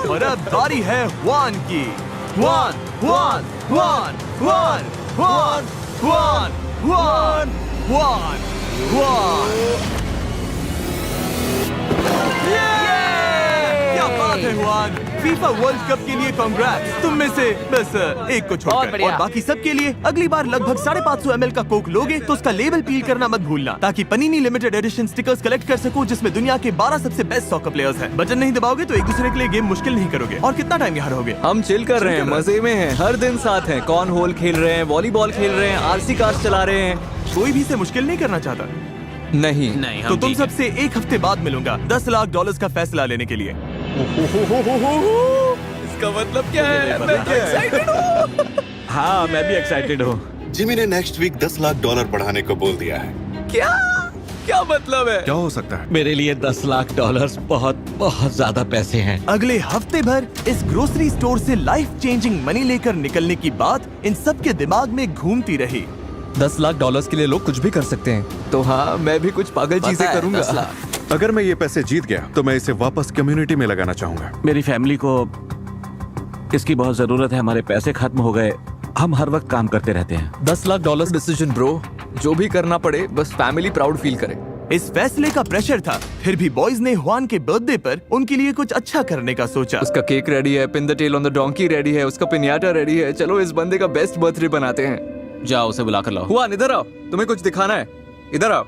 और अब बारी है हुआन की। हुआन। क्या बात है हुआन, फीफा वर्ल्ड कप के लिए कांग्रेट्स। तुम में से बस एक को छोड़कर और बाकी सब के लिए अगली बार लगभग 550 ml का कोक लोगे तो उसका लेबल पील करना मत भूलना, ताकि पनीनी लिमिटेड एडिशन स्टिकर्स कलेक्ट कर सको जिसमें दुनिया के 12 सबसे बेस्ट सॉकर प्लेयर्स हैं। बटन नहीं दबाओगे तो एक दूसरे के लिए गेम मुश्किल नहीं करोगे। और कितना टाइम यहाँ रहोगे? हम चिल कर रहे हैं, मजे में हैं, हर दिन साथ हैं। कॉर्न होल खेल रहे हैं, वॉलीबॉल खेल रहे हैं, आरसी कार्स चला रहे हैं। कोई भी से मुश्किल नहीं करना चाहता। नहीं, तो तुम सबसे एक हफ्ते बाद मिलूंगा $10 लाख का फैसला लेने के लिए। इसका मतलब क्या है? मैं तो excited हूँ। हाँ मैं भी एक्साइटेड हूँ। जिमी ने नेक्स्ट वीक $10 लाख बढ़ाने को बोल दिया है। क्या मतलब है? क्या हो सकता है? मेरे लिए $10 लाख बहुत बहुत ज्यादा पैसे हैं। अगले हफ्ते भर इस ग्रोसरी स्टोर से लाइफ चेंजिंग मनी लेकर निकलने की बात इन सब के दिमाग में घूमती रही। $10 लाख के लिए लोग कुछ भी कर सकते हैं, तो हाँ मैं भी कुछ पागल चीजें करूंगा। अगर मैं ये पैसे जीत गया तो मैं इसे वापस कम्युनिटी में लगाना चाहूंगा। मेरी फैमिली को इसकी बहुत जरूरत है। हमारे पैसे खत्म हो गए, हम हर वक्त काम करते रहते हैं। $10 लाख डिसीजन ब्रो, जो भी करना पड़े बस फैमिली प्राउड फील करे। इस फैसले का प्रेशर था, फिर भी बॉयज ने हुआन के बर्थडे पर उनके लिए कुछ अच्छा करने का सोचा। उसका केक रेडी है, pin the tail on the donkey ready है, उसका पिनियाटा रेडी है। चलो इस बंदे का बेस्ट बर्थडे बनाते हैं। जाओ उसे बुला कर लाओ। हुआन इधर आओ, तुम्हें कुछ दिखाना है, इधर आओ।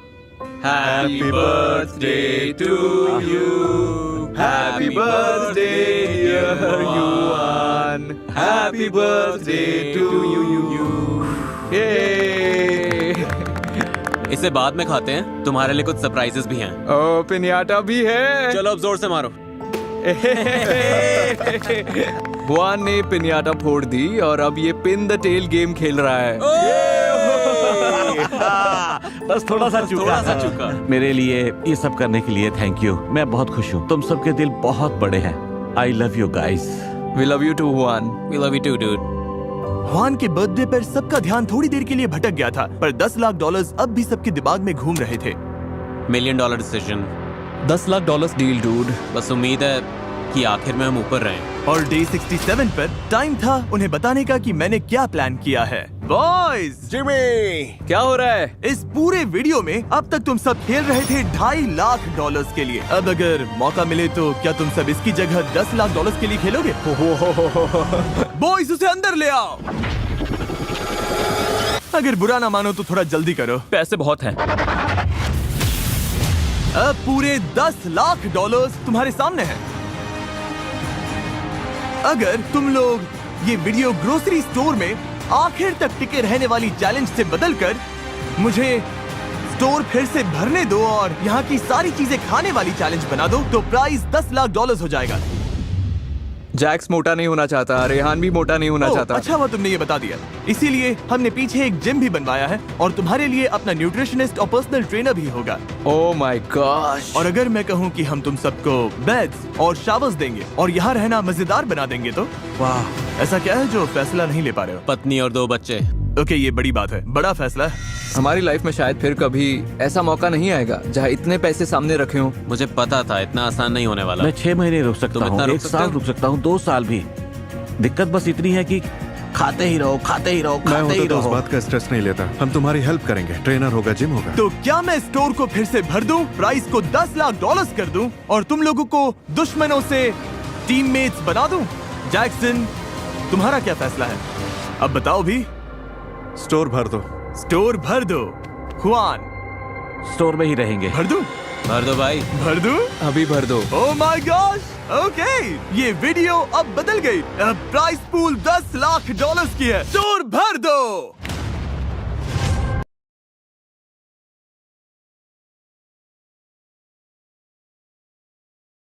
Happy birthday to you. Happy birthday dear Yuan. Happy birthday to you. इसे बाद में खाते हैं, तुम्हारे लिए कुछ सरप्राइजेस भी हैं। ओ पिनियाटा भी है। चलो अब जोर से मारो। हुआन ने पिनियाटा फोड़ दी और अब ये पिन द टेल गेम खेल रहा है। बस थोड़ा सा चूका। मेरे लिए ये सब करने के लिए थैंक यू। मैं बहुत खुश हूँ। तुम सबके दिल बहुत बड़े हैं। I love you guys. We love you too, Juan. We love you too, dude. Hwan के बर्थडे पर सबका ध्यान थोड़ी देर के लिए भटक गया था, पर $10 लाख अब भी सबके दिमाग में घूम रहे थे। $1 million decision. $10 lakh deal dude. बस उम्मीद है कि आखिर में हम ऊपर रहें। और डे 67 पर टाइम था उन्हें बताने का कि मैंने क्या प्लान किया है। बॉयज, जिमी क्या हो रहा है? इस पूरे वीडियो में अब तक तुम सब खेल रहे थे $2.5 लाख के लिए। अब अगर मौका मिले तो क्या तुम सब इसकी जगह $10 लाख के लिए खेलोगे? बॉयज उसे अंदर ले आओ। अगर बुरा ना मानो तो थोड़ा जल्दी करो, पैसे बहुत हैं। अब पूरे $10 लाख तुम्हारे सामने हैं। अगर तुम लोग ये वीडियो ग्रोसरी स्टोर में आखिर तक टिके रहने वाली चैलेंज से बदलकर मुझे स्टोर फिर से भरने दो और यहाँ की सारी चीजें खाने वाली चैलेंज बना दो, तो प्राइस $10 लाख हो जाएगा। जैक्स मोटा नहीं होना चाहता, रेहान भी मोटा नहीं होना चाहता। अच्छा हुआ तुमने ये बता दिया। इसीलिए हमने पीछे एक जिम भी बनवाया है और तुम्हारे लिए अपना न्यूट्रिशनिस्ट और पर्सनल ट्रेनर भी होगा। Oh my gosh. और अगर मैं कहूँ कि हम तुम सबको बेड्स और शावर्स देंगे और यहाँ रहना मजेदार बना देंगे तो वाह, ऐसा क्या है जो फैसला नहीं ले पा रहे हो? पत्नी और 2 बच्चे। ओके, ये बड़ी बात है, बड़ा फैसला है। हमारी लाइफ में शायद फिर कभी ऐसा मौका नहीं आएगा जहाँ इतने पैसे सामने रखे हों। मुझे पता था इतना आसान नहीं होने वाला। मैं 6 महीने रुक सकता हूँ, 1 साल रुक सकता हूँ, 2 साल भी। दिक्कत बस इतनी है कि खाते ही रहो, खाते ही रहो, मैं खाते ही तो रहो। उस बात का स्ट्रेस नहीं लेता। हम तुम्हारी हेल्प करेंगे, ट्रेनर होगा, जिम होगा। तो क्या मैं स्टोर को फिर से भर दूं, प्राइस को $10 लाख कर दूं और तुम लोगों को दुश्मनों से टीममेट्स बना दूं? जैक्सन, तुम्हारा क्या फैसला है? अब बताओ भी। स्टोर भर दो। स्टोर भर दो। हुआन, स्टोर में ही रहेंगे। भर दूं? भर दो भाई। भर दूं? अभी भर दो। ओह माय गॉश, ओके, ये वीडियो अब बदल गई। अब प्राइस पूल $10 लाख की है। स्टोर भर दो।